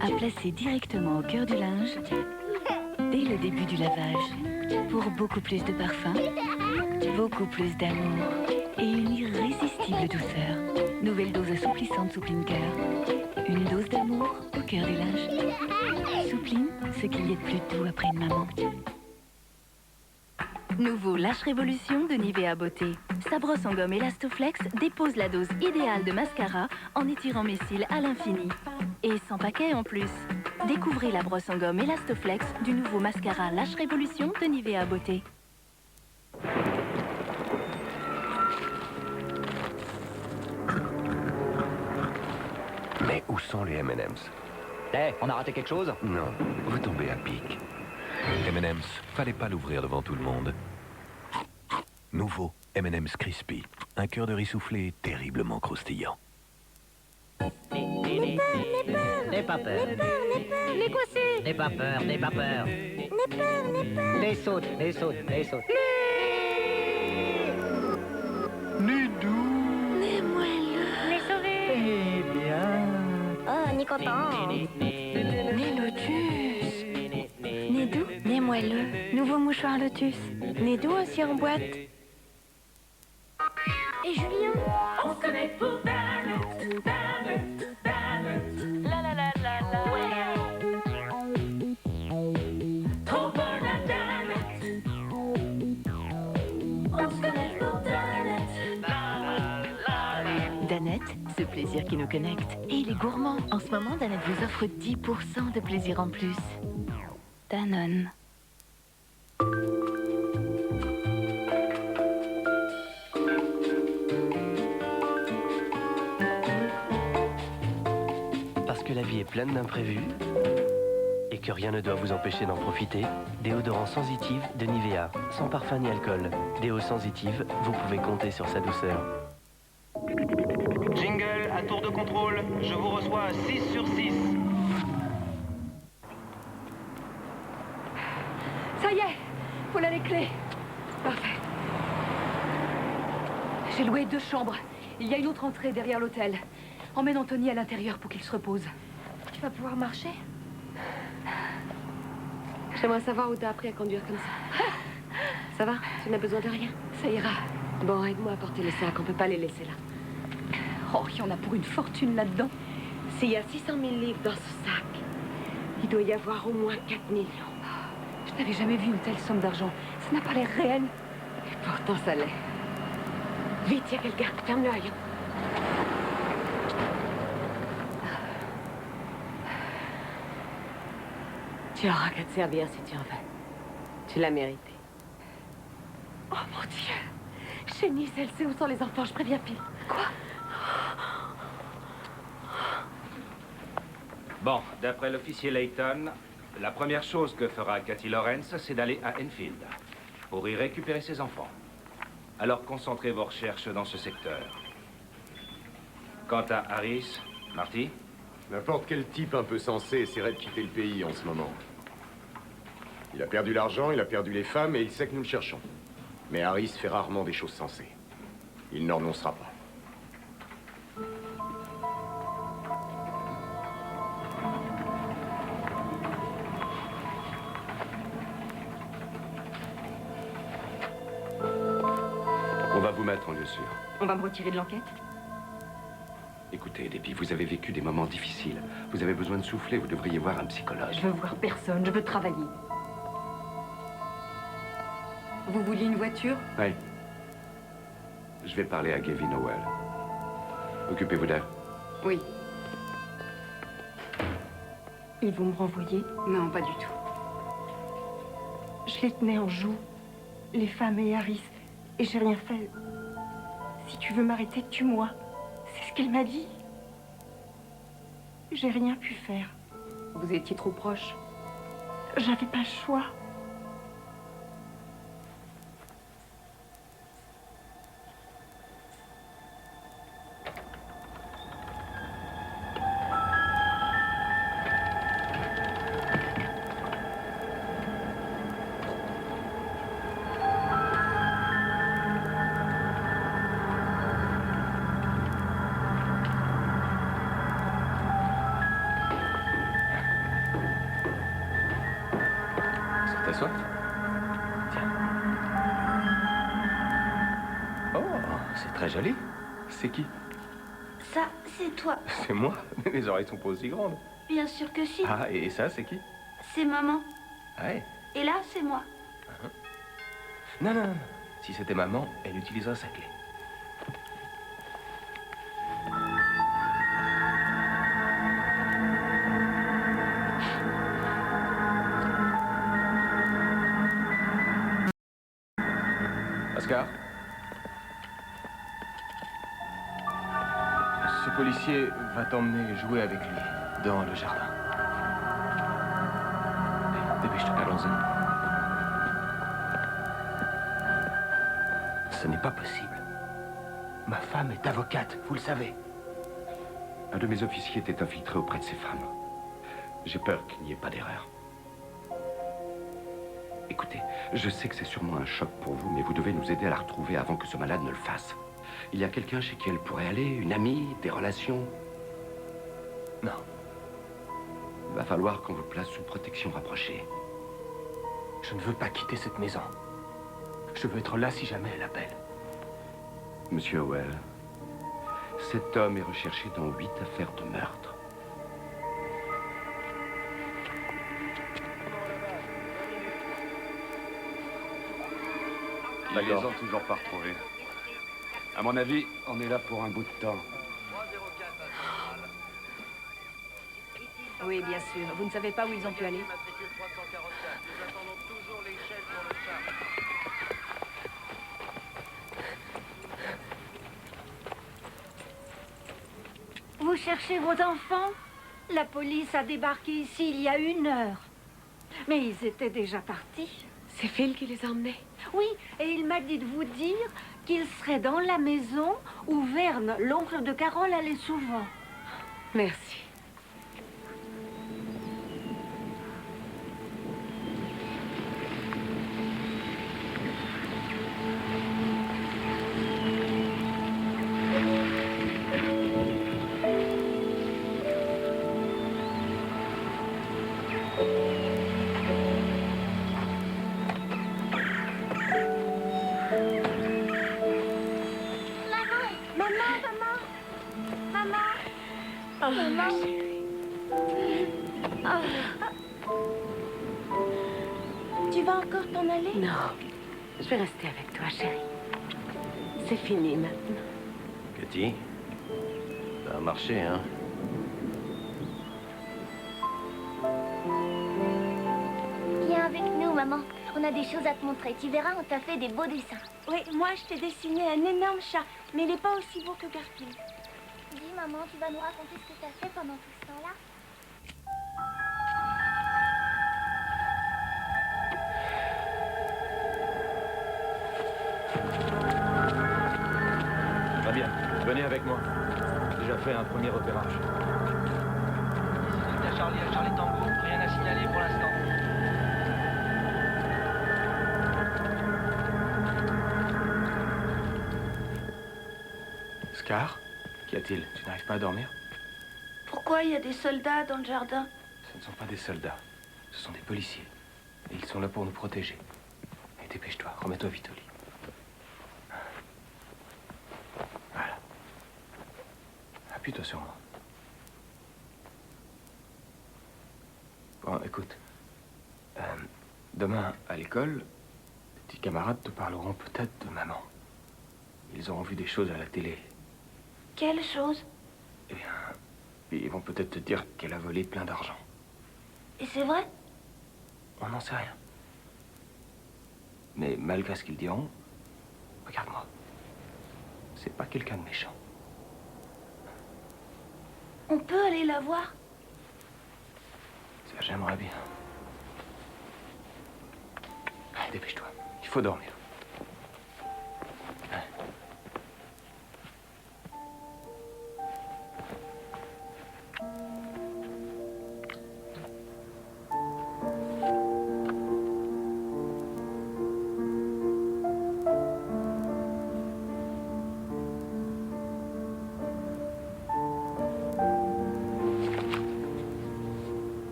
à placer directement au cœur du linge dès le début du lavage. Pour beaucoup plus de parfum, beaucoup plus d'amour et une irrésistible douceur. Nouvelle dose assouplissante Soupline Cœur. Une dose d'amour au cœur du linge. Soupline, ce qu'il y a de plus doux après une maman. Nouveau Lâche Révolution de Nivea Beauté. Sa brosse en gomme Elastoflex dépose la dose idéale de mascara en étirant mes cils à l'infini. Et sans paquet en plus. Découvrez la brosse en gomme Elastoflex du nouveau mascara Lâche Révolution de Nivea Beauté. Mais où sont les M&M's? On a raté quelque chose? Non, vous tombez à pic. M&M's, fallait pas l'ouvrir devant tout le monde. Nouveau M&M's Crispy. Un cœur de riz soufflé terriblement croustillant. N'aie pas peur. Les quoi c'est? N'aie pas peur, n'aie pas peur. N'aie peur. Les sautes. Nudou. Les moelleux. Les sauvés. Eh bien... content. Nez lotus. Nez doux, nez moelleux. Nouveau mouchoir lotus. Nez doux aussi en boîte. Et Julien? On se connaît pour Danet, Danet, Danet. La la la la la. Trop bonne à Danet. On se connaît pour Danet. Danette, ce plaisir qui nous connecte. Et il est gourmand. En ce moment, Danette vous offre 10% de plaisir en plus. Danone. Parce que la vie est pleine d'imprévus et que rien ne doit vous empêcher d'en profiter, déodorant sensitive de Nivea, sans parfum ni alcool. Déo sensitive, vous pouvez compter sur sa douceur. Jingle à tour de contrôle, je vous reçois à 6 sur 6. Ça y est, voilà les clés. Parfait. J'ai loué 2 chambres. Il y a une autre entrée derrière l'hôtel. Emmène Anthony à l'intérieur pour qu'il se repose. Tu vas pouvoir marcher? J'aimerais savoir où t'as appris à conduire comme ça. Ça va? Tu n'as besoin de rien? Ça ira. Bon, aide-moi à porter les sacs. On peut pas les laisser là. Oh, il y en a pour une fortune là-dedans. S'il y a 600 000 livres dans ce sac, il doit y avoir au moins 4 millions. Je n'avais jamais vu une telle somme d'argent. Ça n'a pas l'air réel. Et pourtant, ça l'est. Vite, il y a quelqu'un. Ferme le haillon. Tu auras qu'à te servir si tu en veux. Tu l'as mérité. Oh mon Dieu! Chénice, elle sait où sont les enfants, je préviens Phil. Quoi? Bon, d'après l'officier Layton, la première chose que fera Cathy Lawrence, c'est d'aller à Enfield pour y récupérer ses enfants. Alors concentrez vos recherches dans ce secteur. Quant à Harris, Marty? N'importe quel type un peu sensé essaierait de quitter le pays en ce moment. Il a perdu l'argent, il a perdu les femmes et il sait que nous le cherchons. Mais Harris fait rarement des choses sensées. Il n'en renoncera pas. On va vous mettre en lieu sûr. On va me retirer de l'enquête? Écoutez, Debbie, vous avez vécu des moments difficiles. Vous avez besoin de souffler, vous devriez voir un psychologue. Je veux voir personne, je veux travailler. Vous vouliez une voiture? Oui. Je vais parler à Gavin Howell. Occupez-vous d'elle. Oui. Ils vont me renvoyer? Non, pas du tout. Je les tenais en joue, les femmes et Harris, et j'ai rien fait. Si tu veux m'arrêter, tue-moi. C'est ce qu'elle m'a dit. J'ai rien pu faire. Vous étiez trop proche. J'avais pas le choix. T'assois? Tiens. Oh, c'est très joli. C'est qui? Ça, c'est toi. C'est moi? Mais mes oreilles sont pas aussi grandes. Bien sûr que si. Ah, et ça, c'est qui? C'est maman. Ouais. Et là, c'est moi. Non, non, non. Si c'était maman, elle utiliserait sa clé. Oscar? Ce policier va t'emmener jouer avec lui dans le jardin. Allez, dépêche-toi. Allons-y. Ce n'est pas possible. Ma femme est avocate, vous le savez. Un de mes officiers était infiltré auprès de ces femmes. J'ai peur qu'il n'y ait pas d'erreur. Écoutez, je sais que c'est sûrement un choc pour vous, mais vous devez nous aider à la retrouver avant que ce malade ne le fasse. Il y a quelqu'un chez qui elle pourrait aller, une amie, des relations? Non. Va falloir qu'on vous place sous protection rapprochée. Je ne veux pas quitter cette maison. Je veux être là si jamais elle appelle. Monsieur Howell, cet homme est recherché dans 8 affaires de meurtre. Ils les ont toujours pas retrouvés. À mon avis, on est là pour un bout de temps. Oui, bien sûr. Vous ne savez pas où ils ont pu aller? Vous cherchez vos enfants? La police a débarqué ici il y a 1 heure. Mais ils étaient déjà partis. C'est Phil qui les a emmenés? Oui, et il m'a dit de vous dire qu'ils seraient dans la maison où Verne, l'oncle de Carole, allait souvent. Merci. Maman. Ah. Tu vas encore t'en aller? Non, je vais rester avec toi, chérie. C'est fini maintenant. Cathy, ça a marché, hein? Viens avec nous, maman. On a des choses à te montrer. Tu verras, on t'a fait des beaux dessins. Oui, moi je t'ai dessiné un énorme chat, mais il n'est pas aussi beau que Garfield. Dis, maman, tu vas nous raconter ce que t'as fait pendant tout ce temps-là? Très bien, venez avec moi. J'ai déjà fait un premier repérage. À Charlie Tango, rien à signaler pour l'instant. Scar, qu'y a-t-il? Tu n'arrives pas à dormir? Pourquoi il y a des soldats dans le jardin? Ce ne sont pas des soldats, ce sont des policiers. Et ils sont là pour nous protéger. Et dépêche-toi, remets-toi vite au lit. Voilà. Appuie-toi sur moi. Bon, écoute. Demain, à l'école, tes camarades te parleront peut-être de maman. Ils auront vu des choses à la télé. Quelle chose? Eh bien, ils vont peut-être te dire qu'elle a volé plein d'argent. Et c'est vrai? On n'en sait rien. Mais malgré ce qu'ils diront, regarde-moi. C'est pas quelqu'un de méchant. On peut aller la voir? Ça, j'aimerais bien. Allez, dépêche-toi. Il faut dormir.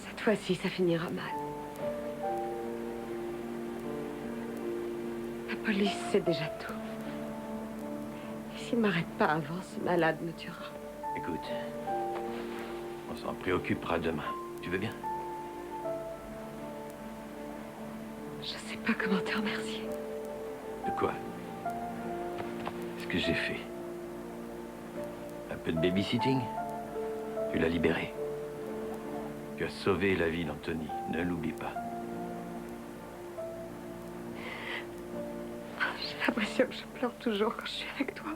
Cette fois-ci, ça finira mal. La police sait déjà tout. Et s'il ne m'arrête pas avant, ce malade me tuera. Écoute, on s'en préoccupera demain. Tu veux bien? Je sais pas comment te remercier. De quoi? Ce que j'ai fait. Un peu de babysitting? Tu l'as libéré. Tu as sauvé la vie d'Anthony. Ne l'oublie pas. J'ai l'impression que je pleure toujours quand je suis avec toi.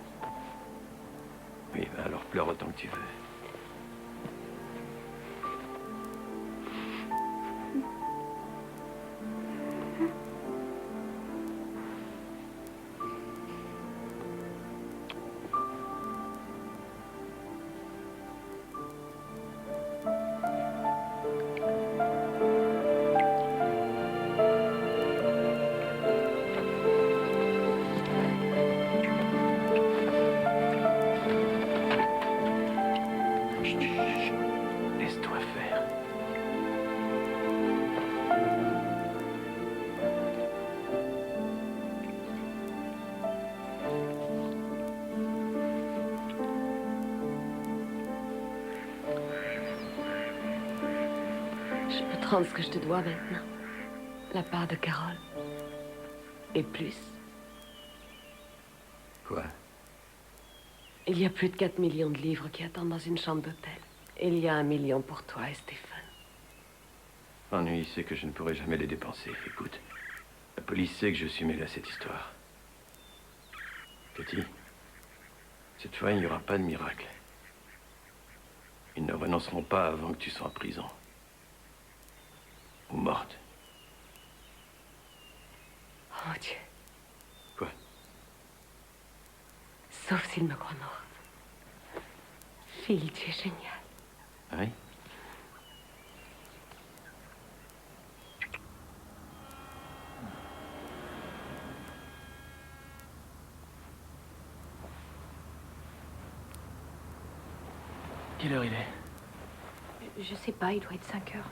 Oui, ben alors pleure autant que tu veux. Prends ce que je te dois maintenant. La part de Carole. Et plus. Quoi? Il y a plus de 4 millions de livres qui attendent dans une chambre d'hôtel. Et il y a 1 million pour toi et Stéphane. L'ennui, c'est que je ne pourrai jamais les dépenser. Écoute, la police sait que je suis mêlé à cette histoire. Katie, cette fois, il n'y aura pas de miracle. Ils ne renonceront pas avant que tu sois en prison. Ou morte. Oh mon Dieu. Quoi? Sauf s'il me croit morte. Phil, tu es génial. Ah oui? Quelle heure il est? Je sais pas, il doit être 5 heures.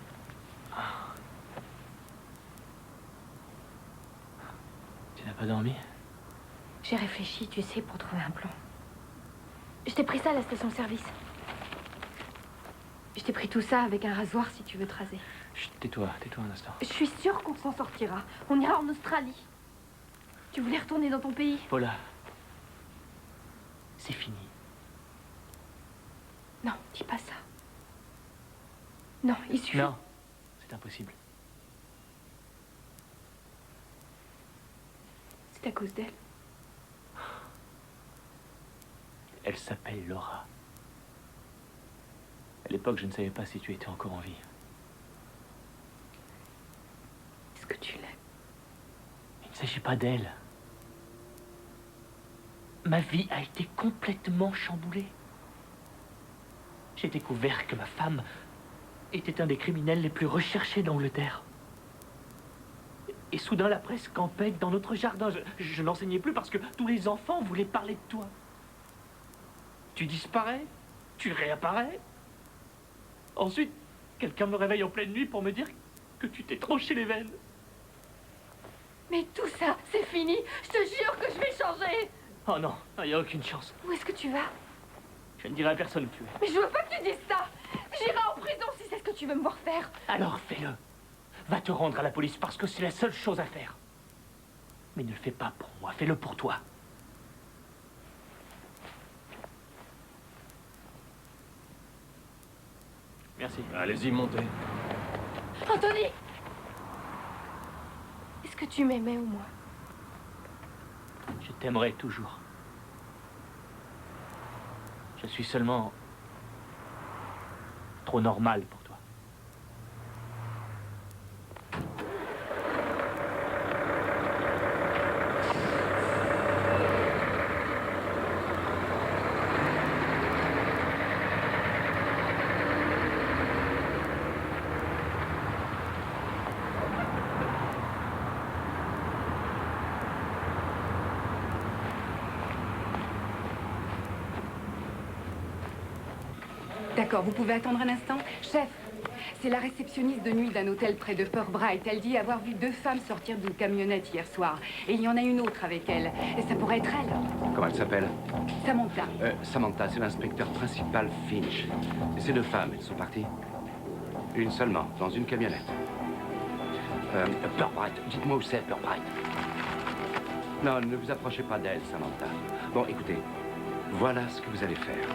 Tu n'as pas dormi? J'ai réfléchi, tu sais, pour trouver un plan. Je t'ai pris ça à la station-service. Je t'ai pris tout ça avec un rasoir si tu veux te raser. Chut, tais-toi un instant. Je suis sûre qu'on s'en sortira. On ira en Australie. Tu voulais retourner dans ton pays? Paula, c'est fini. Non, dis pas ça. Non, il suffit. Non, c'est impossible. C'est à cause d'elle. Elle s'appelle Laura. À l'époque, je ne savais pas si tu étais encore en vie. Est-ce que tu l'aimes? Il ne s'agit pas d'elle. Ma vie a été complètement chamboulée. J'ai découvert que ma femme était un des criminels les plus recherchés d'Angleterre. Et soudain, la presse campait dans notre jardin. Je n'enseignais plus parce que tous les enfants voulaient parler de toi. Tu disparais, tu réapparais. Ensuite, quelqu'un me réveille en pleine nuit pour me dire que tu t'es tranché les veines. Mais tout ça, c'est fini. Je te jure que je vais changer. Oh non, il n'y a aucune chance. Où est-ce que tu vas? Je ne dirai à personne où tu es. Mais je veux pas que tu dises ça. J'irai en prison si c'est ce que tu veux me voir faire. Alors fais-le. Va te rendre à la police parce que c'est la seule chose à faire. Mais ne le fais pas pour moi, fais-le pour toi. Merci. Allez-y, montez. Anthony! Est-ce que tu m'aimais au moins? Je t'aimerai toujours. Je suis seulement trop normal pour toi. D'accord, vous pouvez attendre un instant? Chef, c'est la réceptionniste de nuit d'un hôtel près de Port Bright. Elle dit avoir vu 2 femmes sortir d'une camionnette hier soir. Et il y en a une autre avec elle. Et ça pourrait être elle. Comment elle s'appelle? Samantha. Samantha, c'est l'inspecteur principal Finch. Et ces 2 femmes, elles sont parties? Une seulement, dans une camionnette. Port Bright, dites-moi où c'est, Port Bright. Non, ne vous approchez pas d'elle, Samantha. Bon, écoutez, voilà ce que vous allez faire.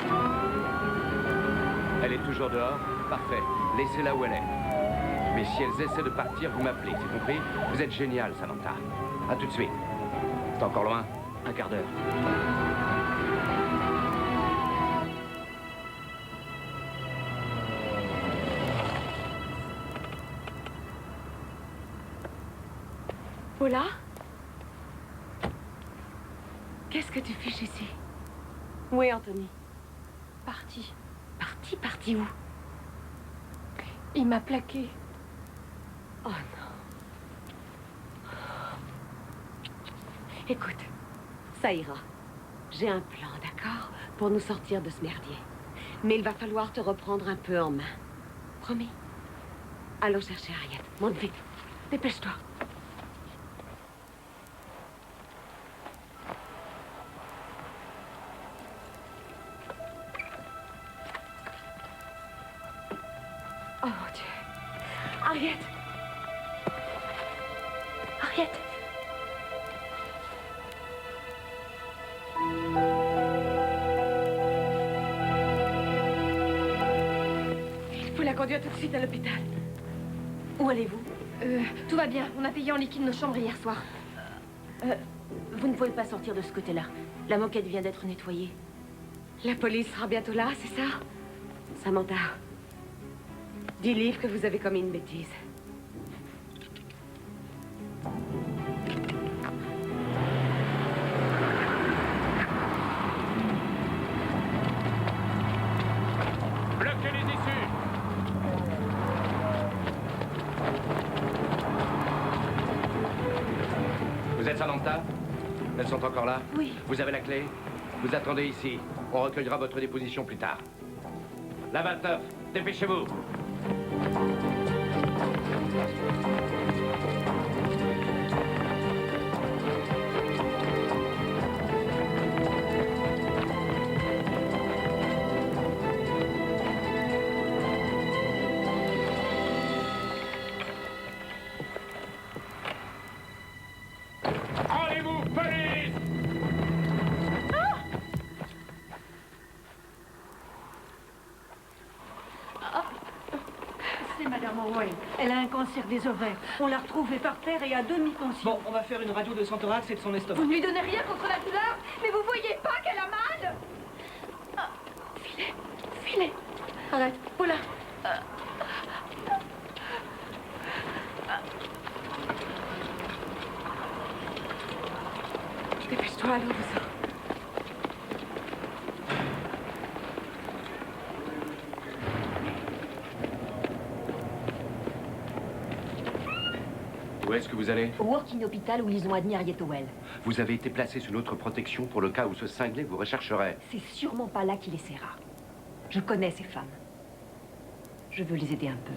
Elle est toujours dehors? Parfait. Laissez-la où elle est. Mais si elles essaient de partir, vous m'appelez, c'est compris? Vous êtes génial, Samantha. À tout de suite. C'est encore loin? Un quart d'heure. Paula? Qu'est-ce que tu fais ici? Où est Anthony? Parti. Parti où? Il m'a plaqué. Oh non. Écoute, ça ira. J'ai un plan, d'accord? Pour nous sortir de ce merdier. Mais il va falloir te reprendre un peu en main. Promis? Allons chercher Harriet. Monte vite. Dépêche-toi. Oh mon Dieu. Harriet. Harriet. Il faut la conduire tout de suite à l'hôpital. Où allez-vous? Tout va bien. On a payé en liquide nos chambres hier soir. Vous ne pouvez pas sortir de ce côté-là. La moquette vient d'être nettoyée. La police sera bientôt là, c'est ça? Samantha, dis Liv que vous avez commis une bêtise. Bloquez les issues. Vous êtes Samantha? Elles sont encore là? Oui. Vous avez la clé? Vous attendez ici. On recueillera votre déposition plus tard. La 29, dépêchez-vous. Rendez-vous, police! C'est Madame Owen. Elle a un cancer des ovaires. On l'a retrouvée par terre et à demi-consciente. Bon, on va faire une radio de son thorax et de son estomac. Vous ne lui donnez rien contre la douleur? Mais vous voyez pas qu'elle a mal? Filez, filez. Arrête, Paula. Dépêche-toi, allons vous. Où est-ce que vous allez? Au Working Hospital où ils ont admis Harriet Howell. Vous avez été placé sous notre protection pour le cas où ce cinglé vous rechercherait. C'est sûrement pas là qu'il essaiera. Je connais ces femmes. Je veux les aider un peu.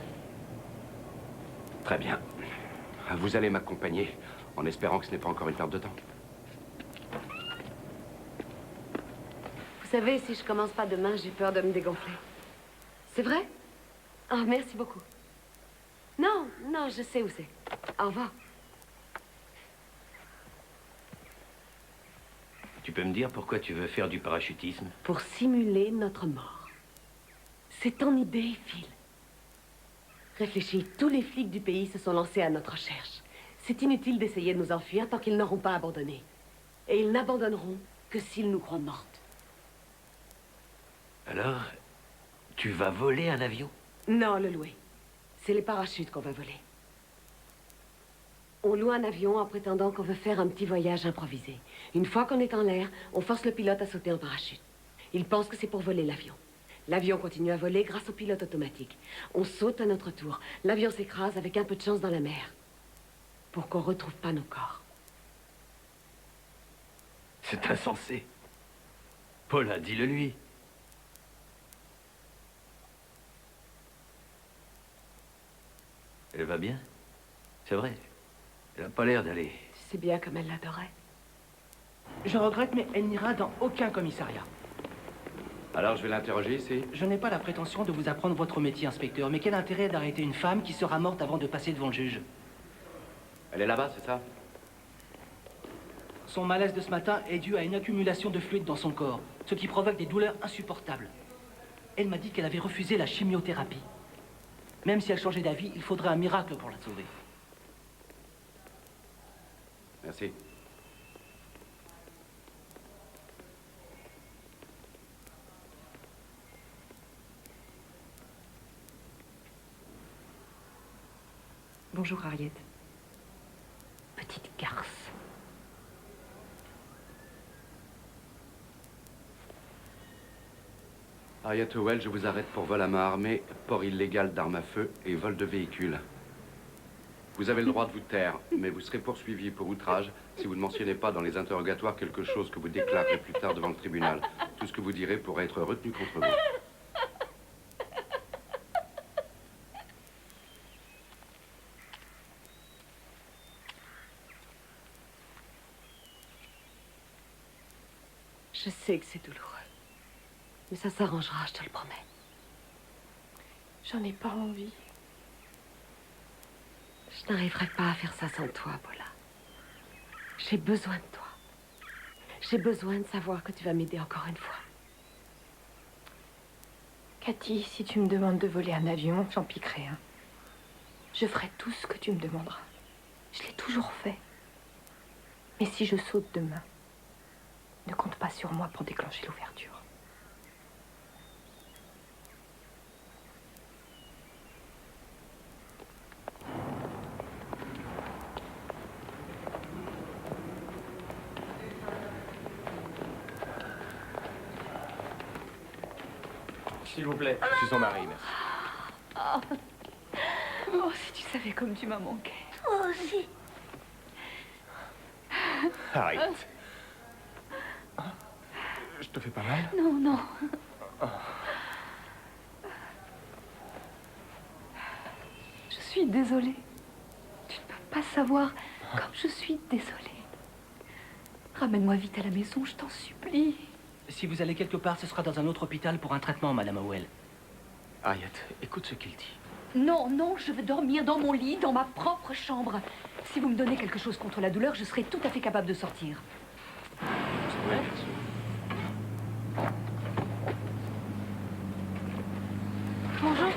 Très bien. Vous allez m'accompagner, en espérant que ce n'est pas encore une perte de temps. Vous savez, si je commence pas demain, j'ai peur de me dégonfler. C'est vrai? Oh, merci beaucoup. Non, non, je sais où c'est. Au revoir. Tu peux me dire pourquoi tu veux faire du parachutisme? Pour simuler notre mort. C'est ton idée, Phil. Réfléchis, tous les flics du pays se sont lancés à notre recherche. C'est inutile d'essayer de nous enfuir tant qu'ils n'auront pas abandonné. Et ils n'abandonneront que s'ils nous croient mortes. Alors, tu vas voler un avion? Non, le louer. C'est les parachutes qu'on va voler. On loue un avion en prétendant qu'on veut faire un petit voyage improvisé. Une fois qu'on est en l'air, on force le pilote à sauter en parachute. Il pense que c'est pour voler l'avion. L'avion continue à voler grâce au pilote automatique. On saute à notre tour. L'avion s'écrase avec un peu de chance dans la mer. Pour qu'on retrouve pas nos corps. C'est insensé. Paula, dis-le lui. Elle va bien? C'est vrai. Elle n'a pas l'air d'aller. C'est bien comme elle l'adorait. Je regrette, mais elle n'ira dans aucun commissariat. Alors, je vais l'interroger ici. Je n'ai pas la prétention de vous apprendre votre métier, inspecteur, mais quel intérêt d'arrêter une femme qui sera morte avant de passer devant le juge? Elle est là-bas, c'est ça? Son malaise de ce matin est dû à une accumulation de fluide dans son corps, ce qui provoque des douleurs insupportables. Elle m'a dit qu'elle avait refusé la chimiothérapie. Même si elle changeait d'avis, il faudrait un miracle pour la sauver. Merci. Bonjour, Harriet. Petite garce. Harriet Howell, je vous arrête pour vol à main armée, port illégal d'armes à feu et vol de véhicule. Vous avez le droit de vous taire, mais vous serez poursuivi pour outrage si vous ne mentionnez pas dans les interrogatoires quelque chose que vous déclarerez plus tard devant le tribunal. Tout ce que vous direz pourrait être retenu contre vous. Je sais que c'est douloureux. Mais ça s'arrangera, je te le promets. J'en ai pas envie. Je n'arriverai pas à faire ça sans toi, Paula. J'ai besoin de toi. J'ai besoin de savoir que tu vas m'aider encore une fois. Cathy, si tu me demandes de voler un avion, j'en piquerai un. Je ferai tout ce que tu me demanderas. Je l'ai toujours fait. Mais si je saute demain, ne compte pas sur moi pour déclencher l'ouverture. S'il vous plaît. Je suis son mari, merci. Oh, si tu savais comme tu m'as manqué. Moi aussi. Arrête. Je te fais pas mal? Non, non. Je suis désolée. Tu ne peux pas savoir comme je suis désolée. Ramène-moi vite à la maison, je t'en supplie. Si vous allez quelque part, ce sera dans un autre hôpital pour un traitement, Madame Howell. Harriet, écoute ce qu'il dit. Non, non, je veux dormir dans mon lit, dans ma propre chambre. Si vous me donnez quelque chose contre la douleur, je serai tout à fait capable de sortir. Oui, bien sûr. Bonjour.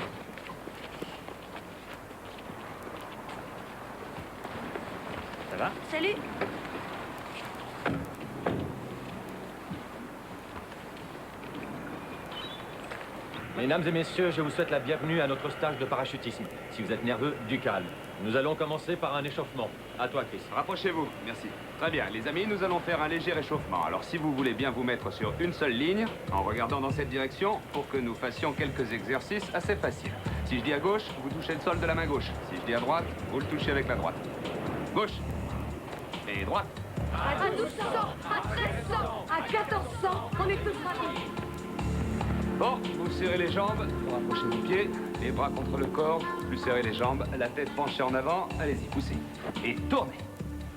Ça va? Salut. Mesdames et messieurs, je vous souhaite la bienvenue à notre stage de parachutisme. Si vous êtes nerveux, du calme. Nous allons commencer par un échauffement. À toi, Chris. Rapprochez-vous, merci. Très bien, les amis, nous allons faire un léger réchauffement. Alors, si vous voulez bien vous mettre sur une seule ligne, en regardant dans cette direction, pour que nous fassions quelques exercices assez faciles. Si je dis à gauche, vous touchez le sol de la main gauche. Si je dis à droite, vous le touchez avec la droite. Gauche. Et droite. À 1200, à 1300, à 1400, on est tous ravis. Bon, vous serrez les jambes, vous rapprochez vos pieds, les bras contre le corps, plus serrez les jambes, la tête penchée en avant, allez-y, poussez. Et tournez.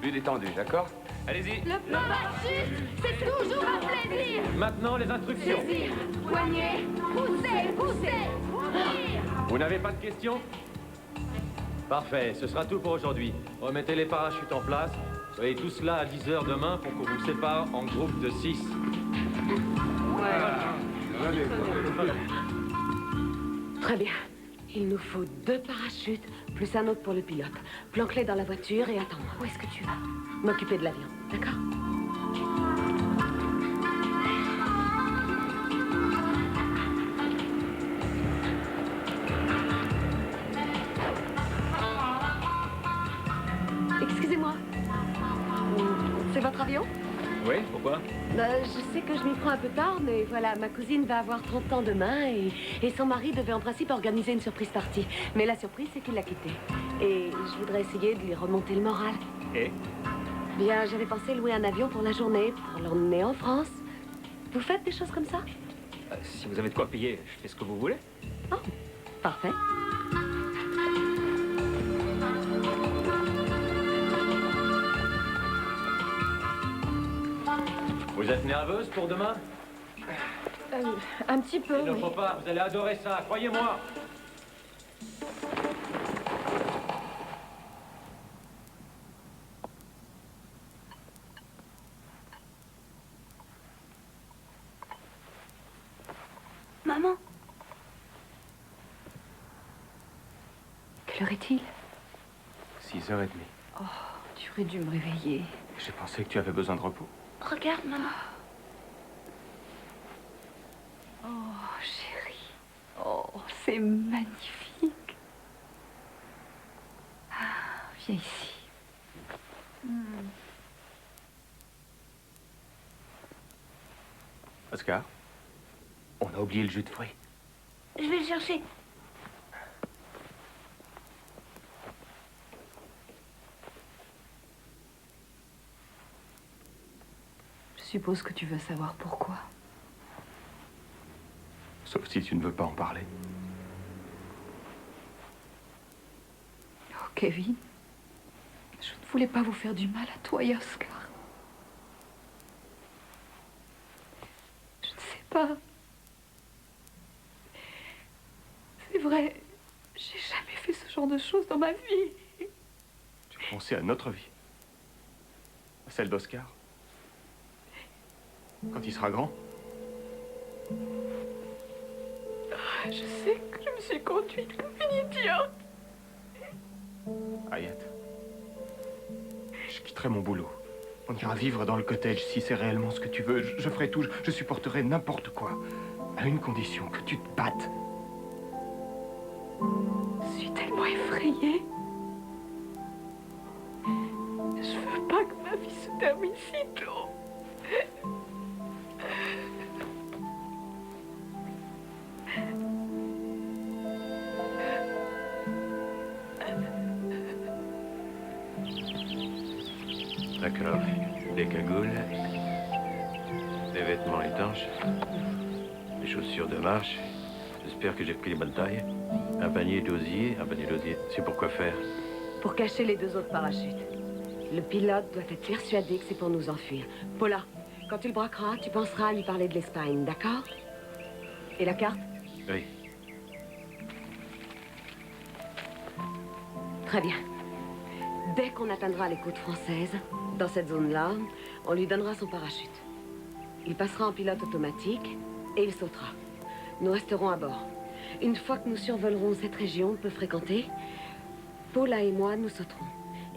Plus détendu, d'accord? Allez-y. Le parachute, c'est toujours un plaisir. Maintenant, les instructions. Saisir, poignet, pousser, pousser, ouvrir. Vous n'avez pas de questions? Parfait, ce sera tout pour aujourd'hui. Remettez les parachutes en place. Soyez tous là à 10 h demain pour qu'on vous sépare en groupe de 6. Très bien. Il nous faut 2 parachutes, plus un autre pour le pilote. Planque-les dans la voiture et attends-moi. Où est-ce que tu vas? M'occuper de l'avion, d'accord? Excusez-moi. C'est votre avion? Oui, pourquoi? Je sais que je m'y prends un peu tard, mais voilà, ma cousine va avoir 30 ans demain et son mari devait en principe organiser une surprise party. Mais la surprise, c'est qu'il l'a quitté. Et je voudrais essayer de lui remonter le moral. Et? Bien, j'avais pensé louer un avion pour la journée, pour l'emmener en France. Vous faites des choses comme ça? Si vous avez de quoi payer, je fais ce que vous voulez. Oh, parfait. Vous êtes nerveuse pour demain? Un petit peu, Il ne oui. faut pas, vous allez adorer ça, croyez-moi. Maman? Quelle heure est-il? 6h30. Oh, tu aurais dû me réveiller. J'ai pensé que tu avais besoin de repos. Regarde, maman. Oh, chérie. Oh, c'est magnifique. Ah, viens ici. Oscar, on a oublié le jus de fruits. Je vais le chercher. Je suppose que tu veux savoir pourquoi. Sauf si tu ne veux pas en parler. Oh, Kevin. Je ne voulais pas vous faire du mal à toi et à Oscar. Je ne sais pas. C'est vrai, j'ai jamais fait ce genre de choses dans ma vie. Pensez à notre vie. À celle d'Oscar. Quand il sera grand. Je sais que je me suis conduite comme une idiote. Ayat. Je quitterai mon boulot. On ira vivre dans le cottage si c'est réellement ce que tu veux. Je ferai tout, je supporterai n'importe quoi. À une condition, que tu te battes. Je suis tellement effrayée. Je veux pas que ma vie se termine si tôt. D'accord. Des cagoules, des vêtements étanches, des chaussures de marche. J'espère que j'ai pris les bonnes tailles. Un panier d'osier, c'est pour quoi faire? Pour cacher les 2 autres parachutes. Le pilote doit être persuadé que c'est pour nous enfuir. Paula, quand tu le braqueras, tu penseras à lui parler de l'Espagne, d'accord? Et la carte? Oui. Très bien. Dès qu'on atteindra les côtes françaises, dans cette zone-là, on lui donnera son parachute. Il passera en pilote automatique et il sautera. Nous resterons à bord. Une fois que nous survolerons cette région peu fréquentée, Paula et moi, nous sauterons.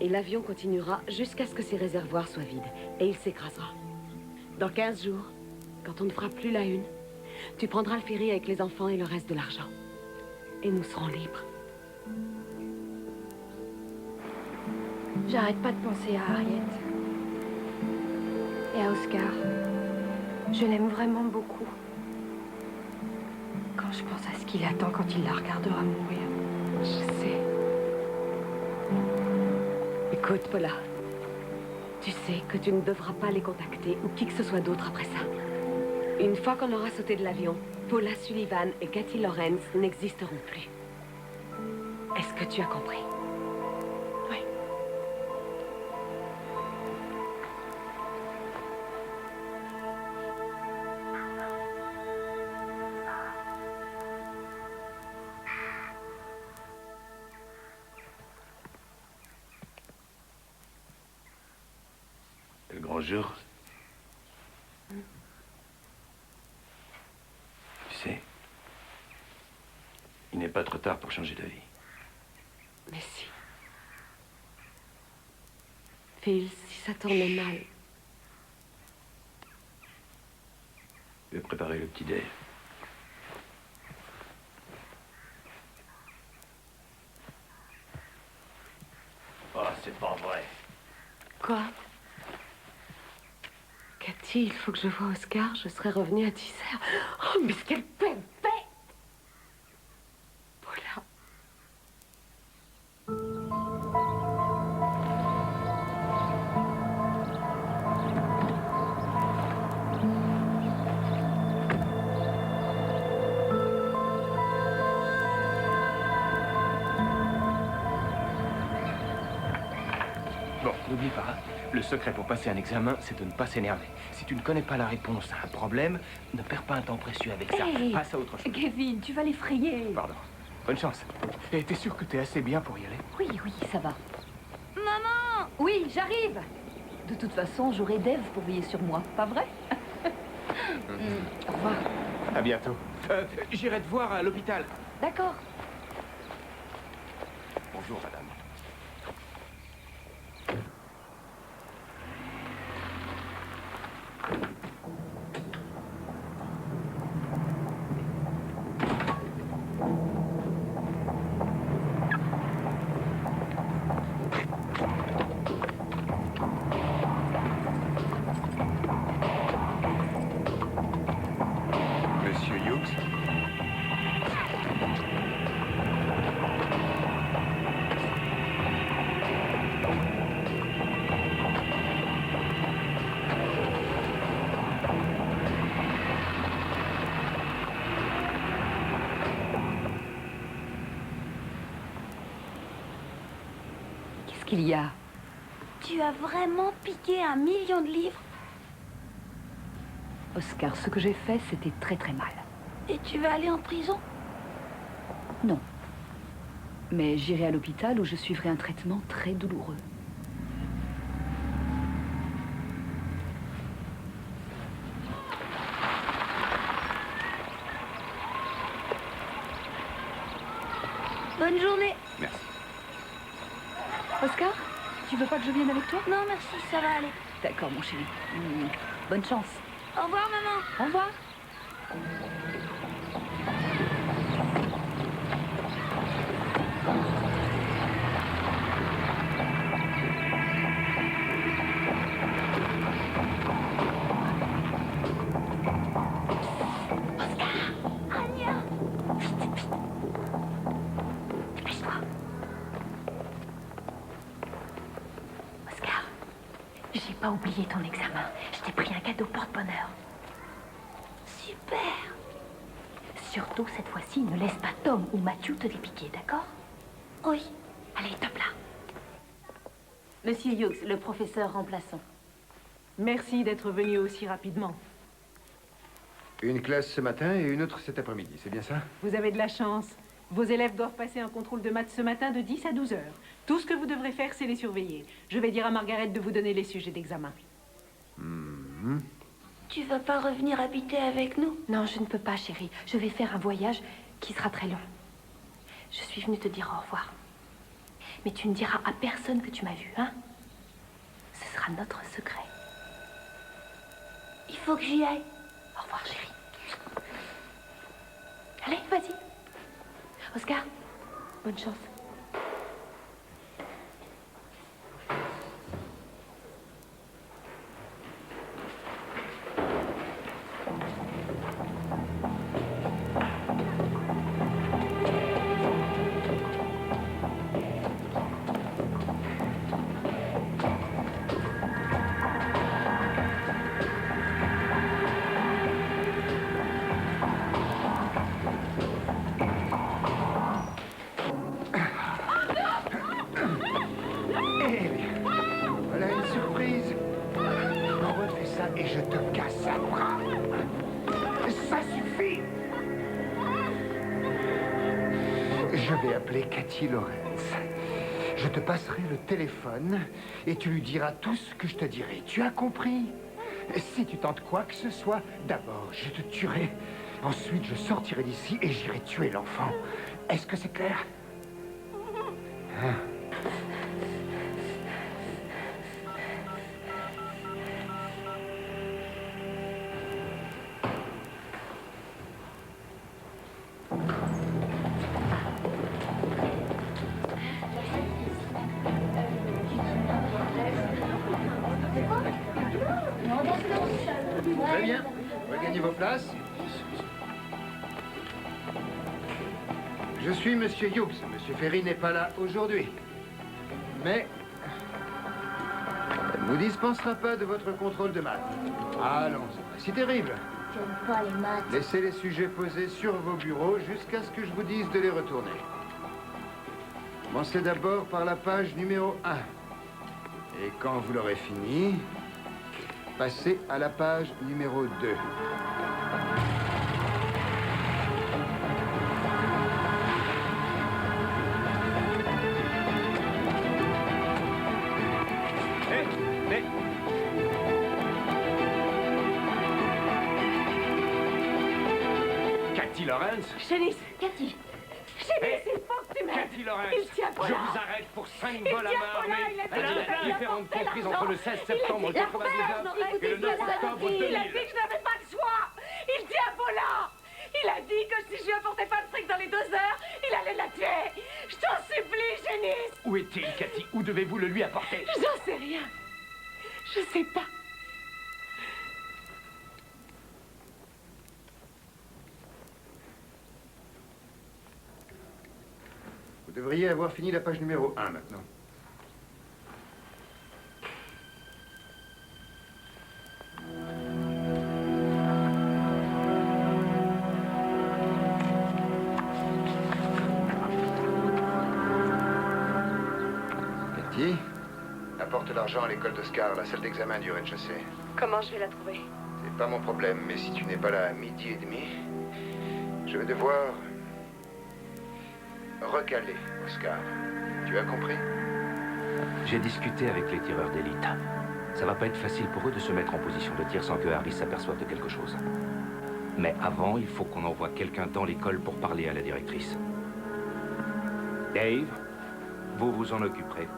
Et l'avion continuera jusqu'à ce que ses réservoirs soient vides. Et il s'écrasera. Dans 15 jours, quand on ne fera plus la une, tu prendras le ferry avec les enfants et le reste de l'argent. Et nous serons libres. J'arrête pas de penser à Harriet. Et à Oscar. Je l'aime vraiment beaucoup. Quand je pense à ce qu'il attend quand il la regardera mourir. Je sais. Écoute, Paula. Tu sais que tu ne devras pas les contacter ou qui que ce soit d'autre après ça. Une fois qu'on aura sauté de l'avion, Paula Sullivan et Cathy Lawrence n'existeront plus. Est-ce que tu as compris? Oui. Le grand jour. Tu sais, il n'est pas trop tard pour changer d'avis. Mais si. Phil, si ça tournait mal. Je vais préparer le petit déj. Oh, c'est pas vrai. Quoi? Cathy, il faut que je voie Oscar. Je serai revenue à 10h. Oh, mais quelle bête! Paula. Bon, n'oublie pas, le secret pour passer un examen, c'est de ne pas s'énerver. Si tu ne connais pas la réponse à un problème, ne perds pas un temps précieux avec ça. Hey, Passe à autre chose. Kevin, tu vas l'effrayer. Pardon. Bonne chance. Et t'es sûr que t'es assez bien pour y aller? Oui, oui, ça va. Maman! Oui, j'arrive. De toute façon, j'aurai Dave pour veiller sur moi, pas vrai? Au revoir. À bientôt. J'irai te voir à l'hôpital. D'accord. Bonjour, madame. Monsieur Hughes? Qu'est-ce qu'il y a? Tu as vraiment piqué 1 million de livres? Oscar, ce que j'ai fait, c'était très très mal. Et tu vas aller en prison? Non. Mais j'irai à l'hôpital où je suivrai un traitement très douloureux. Bonne journée. Merci. Oscar, tu veux pas que je vienne avec toi? Non, merci, ça va aller. D'accord, mon chéri. Bonne chance. Au revoir, maman. Au revoir. J'ai pas oublié ton examen. Je t'ai pris un cadeau porte-bonheur. Super. Surtout, cette fois-ci, ne laisse pas Tom ou Matthew te les piquer, d'accord? Oui. Allez, top là. Monsieur Hughes, le professeur remplaçant. Merci d'être venu aussi rapidement. Une classe ce matin et une autre cet après-midi, c'est bien ça? Vous avez de la chance. Vos élèves doivent passer un contrôle de maths ce matin de 10 à 12 heures. Tout ce que vous devrez faire, c'est les surveiller. Je vais dire à Margaret de vous donner les sujets d'examen. Tu vas pas revenir habiter avec nous? Non, je ne peux pas, chérie. Je vais faire un voyage qui sera très long. Je suis venue te dire au revoir. Mais tu ne diras à personne que tu m'as vue, hein? Ce sera notre secret. Il faut que j'y aille. Au revoir, chérie. Allez, vas-y. Oscar, bonne chance. Je vais appeler Cathy Lorenz. Je te passerai le téléphone et tu lui diras tout ce que je te dirai. Tu as compris? Si tu tentes quoi que ce soit, d'abord je te tuerai. Ensuite je sortirai d'ici et j'irai tuer l'enfant. Est-ce que c'est clair? Hein? Très bien. Regagnez vos places. Je suis Monsieur Hughes. Monsieur Ferry n'est pas là aujourd'hui. Mais elle ne vous dispensera pas de votre contrôle de maths. Allons, c'est pas si terrible. J'aime pas les maths. Laissez les sujets posés sur vos bureaux jusqu'à ce que je vous dise de les retourner. Commencez d'abord par la page numéro 1. Et quand vous l'aurez fini, passez à la page numéro 2. Cathy Lorenz? Chélis. Cathy. Chélis, il faut que tu m'aides. Cathy Lorenz, Il tient pas je là. vous arrête pour 5 Il vols à tient main pas là, armée. il a dit Elle a que la j'avais différente apporté comprise l'argent. entre le 16 septembre Il a dit 99 et le 9 octobre Il a 2000. dit que je n'avais pas le choix. Il tient pas là. Il a dit que si je lui apportais pas de fric dans les 2 heures, il allait la tuer. Je t'en supplie, Chélis. Où est-il, Cathy? Où devez-vous le lui apporter? J'en sais rien. Je sais pas. Vous devriez avoir fini la page numéro 1 maintenant. Cathy, apporte l'argent à l'école d'Oscar, la salle d'examen du rez-de-chaussée. Comment je vais la trouver? C'est pas mon problème, mais si tu n'es pas là à 12h30, je vais devoir recaler Oscar. Tu as compris? J'ai discuté avec les tireurs d'élite. Ça va pas être facile pour eux de se mettre en position de tir sans que Harvey s'aperçoive de quelque chose. Mais avant, il faut qu'on envoie quelqu'un dans l'école pour parler à la directrice. Dave, vous vous en occuperez.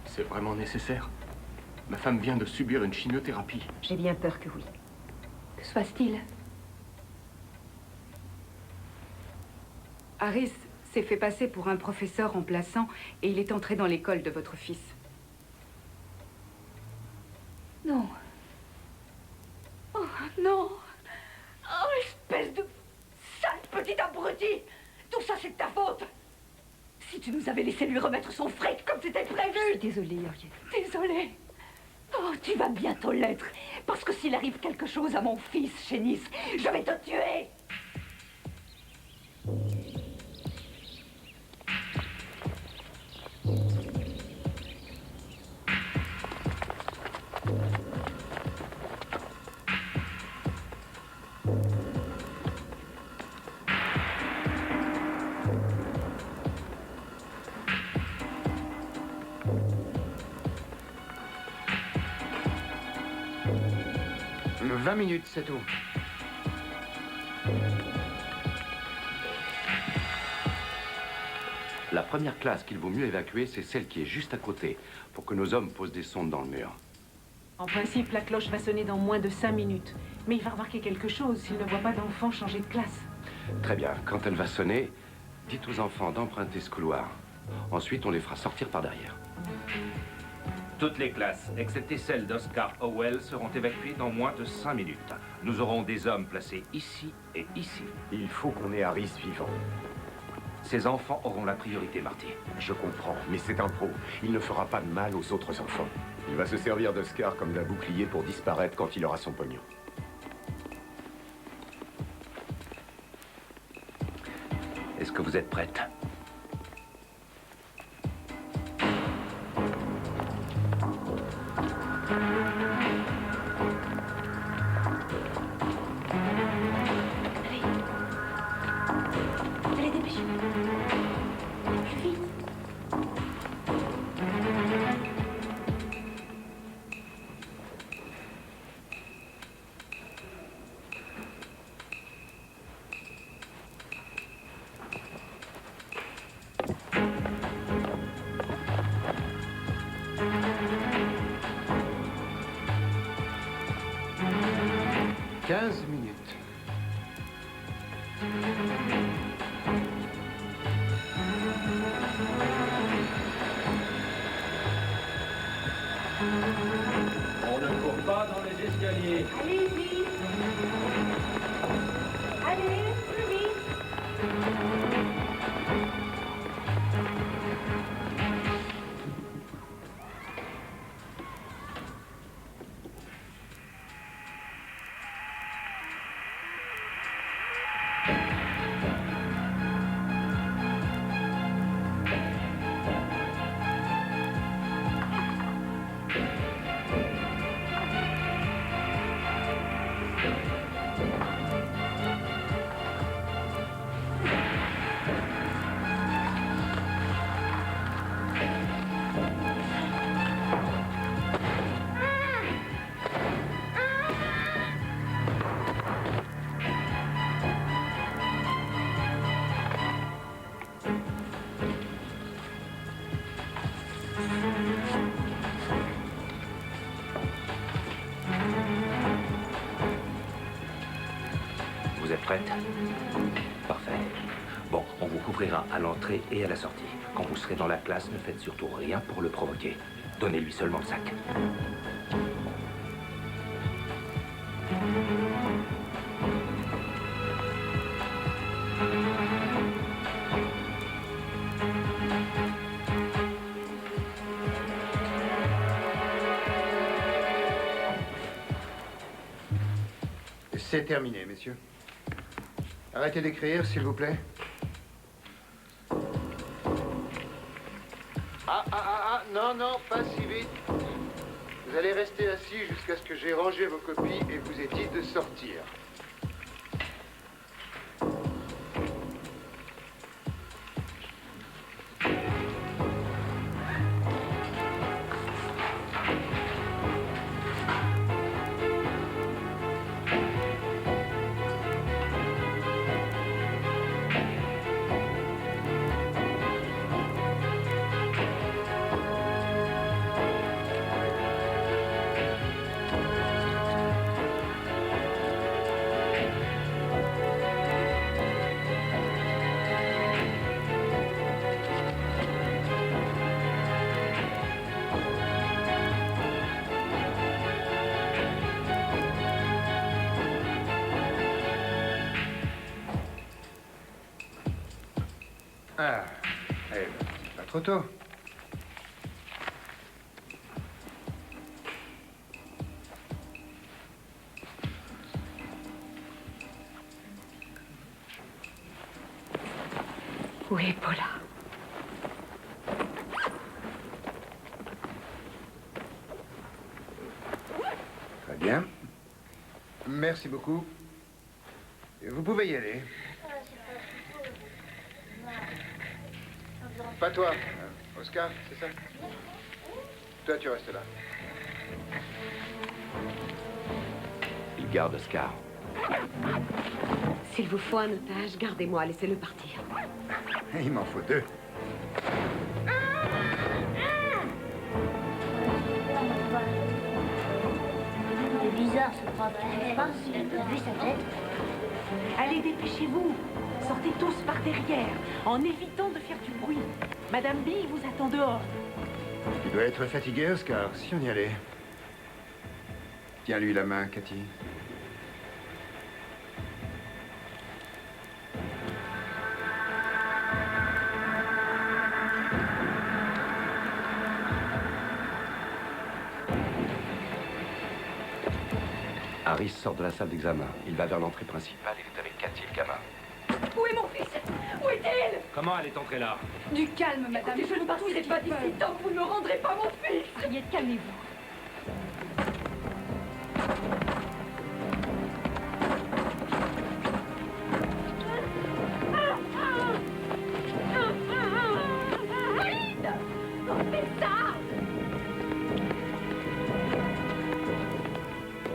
C'est vraiment nécessaire. Ma femme vient de subir une chimiothérapie. J'ai bien peur que oui. Que se passe-t-il? Harris s'est fait passer pour un professeur remplaçant et il est entré dans l'école de votre fils. Non. Oh non. Oh, espèce de sale petit abruti. Tout ça, c'est de ta faute. Si tu nous avais laissé lui remettre son fric comme c'était prévu. Je suis désolée, Harriet. Désolée. Oh, tu vas bientôt l'être. Parce que s'il arrive quelque chose à mon fils chez Nice, je vais te tuer. « 20 minutes, c'est tout. » La première classe qu'il vaut mieux évacuer, c'est celle qui est juste à côté, pour que nos hommes posent des sondes dans le mur. En principe, la cloche va sonner dans moins de 5 minutes. Mais il va remarquer quelque chose s'il ne voit pas d'enfant changer de classe. Très bien. Quand elle va sonner, dites aux enfants d'emprunter ce couloir. Ensuite, on les fera sortir par derrière. Toutes les classes, excepté celle d'Oscar Howell, seront évacuées dans moins de 5 minutes. Nous aurons des hommes placés ici et ici. Il faut qu'on ait Harris vivant. Ces enfants auront la priorité, Marty. Je comprends, mais c'est un pro. Il ne fera pas de mal aux autres enfants. Il va se servir d'Oscar comme d'un bouclier pour disparaître quand il aura son pognon. Est-ce que vous êtes prête? Allez, dépêchez-vous. Plus vite. « 15 minutes. » On ne court pas dans les escaliers. Allez-y. Allez, plus vite. Vous êtes prête? Parfait. Bon, on vous couvrira à l'entrée et à la sortie. Quand vous serez dans la classe, ne faites surtout rien pour le provoquer. Donnez-lui seulement le sac. C'est terminé, messieurs. Arrêtez d'écrire, s'il vous plaît. Non, non, pas si vite. Vous allez rester assis jusqu'à ce que j'ai rangé vos copies et vous ai dit de sortir. Ah, eh ben, pas trop tôt. Où est Paula? Très bien. Merci beaucoup. Vous pouvez y aller. Pas toi, Oscar, c'est ça? Toi, tu restes là. Il garde Oscar. S'il vous faut un otage, gardez-moi, laissez-le partir. Il m'en faut 2. C'est bizarre, ce croix qui passe, elle a vu sa tête. Allez, dépêchez-vous. Sortez tous par derrière, en évitant de faire du bruit. Madame B vous attend dehors. Tu dois être fatigué, Oscar, si on y allait. Tiens-lui la main, Cathy. Harris sort de la salle d'examen. Il va vers l'entrée principale. Il est avec Cathy, le gamin. Où est mon fils? Où est-il? Comment elle est entrée là? Du calme, madame. Je ne partirai pas d'ici tant que vous ne me rendrez pas mon fils. Priez, calmez-vous.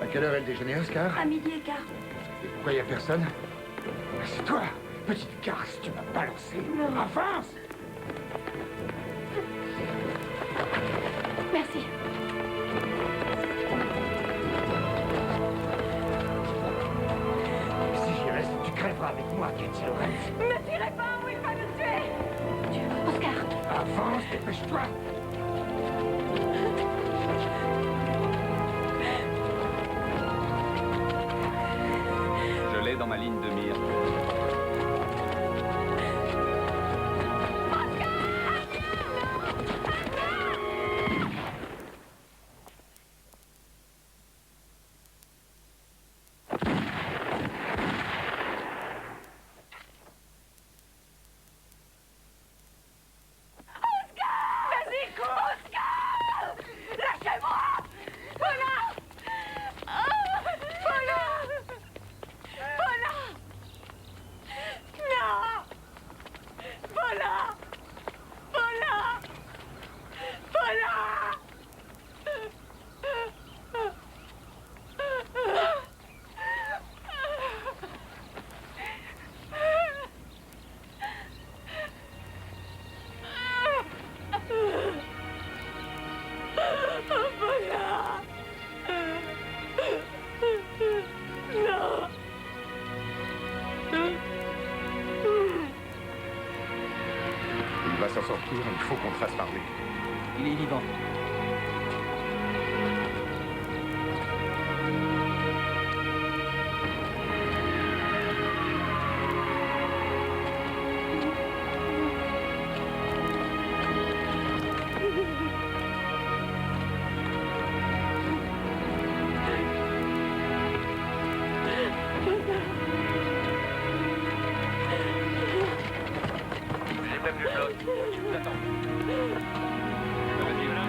À quelle heure est le déjeuner, Oscar? À midi et quart. Et pourquoi il n'y a personne? C'est toi, petite garce, tu m'as balancé. Avance! Merci. Si j'y reste, tu crèveras avec moi, Cathy Lorenz. Ne tirez pas ou il va me tuer. Oscar. Avance, dépêche-toi. Je l'ai dans ma ligne de mire. Vas-y, cours, Oscar. Lâchez-moi. Paula. Paula. Paula. Non. Paula. Paula. Paula. Paula. Non. Il va s'en sortir, il faut qu'on te fasse parler. Il est vivant. J'ai prévenu Claude. Il vous attend. Vas-y, voilà.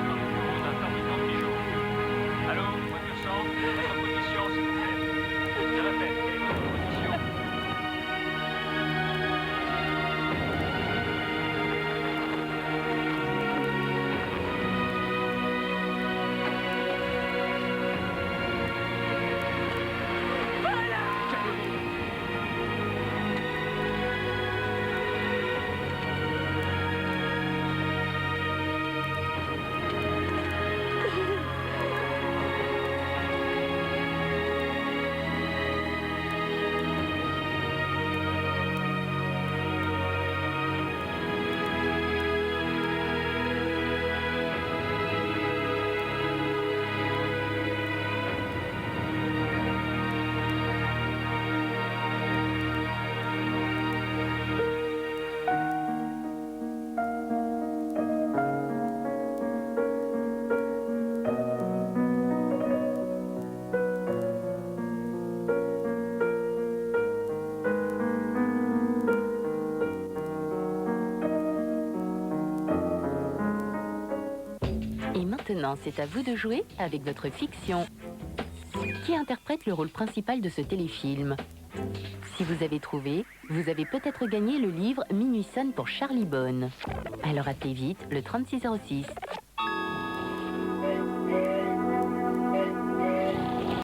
Maintenant, c'est à vous de jouer avec votre fiction. Qui interprète le rôle principal de ce téléfilm? Si vous avez trouvé, vous avez peut-être gagné le livre Minuit sonne pour Charlie Bonne. Alors appelez vite le 3606.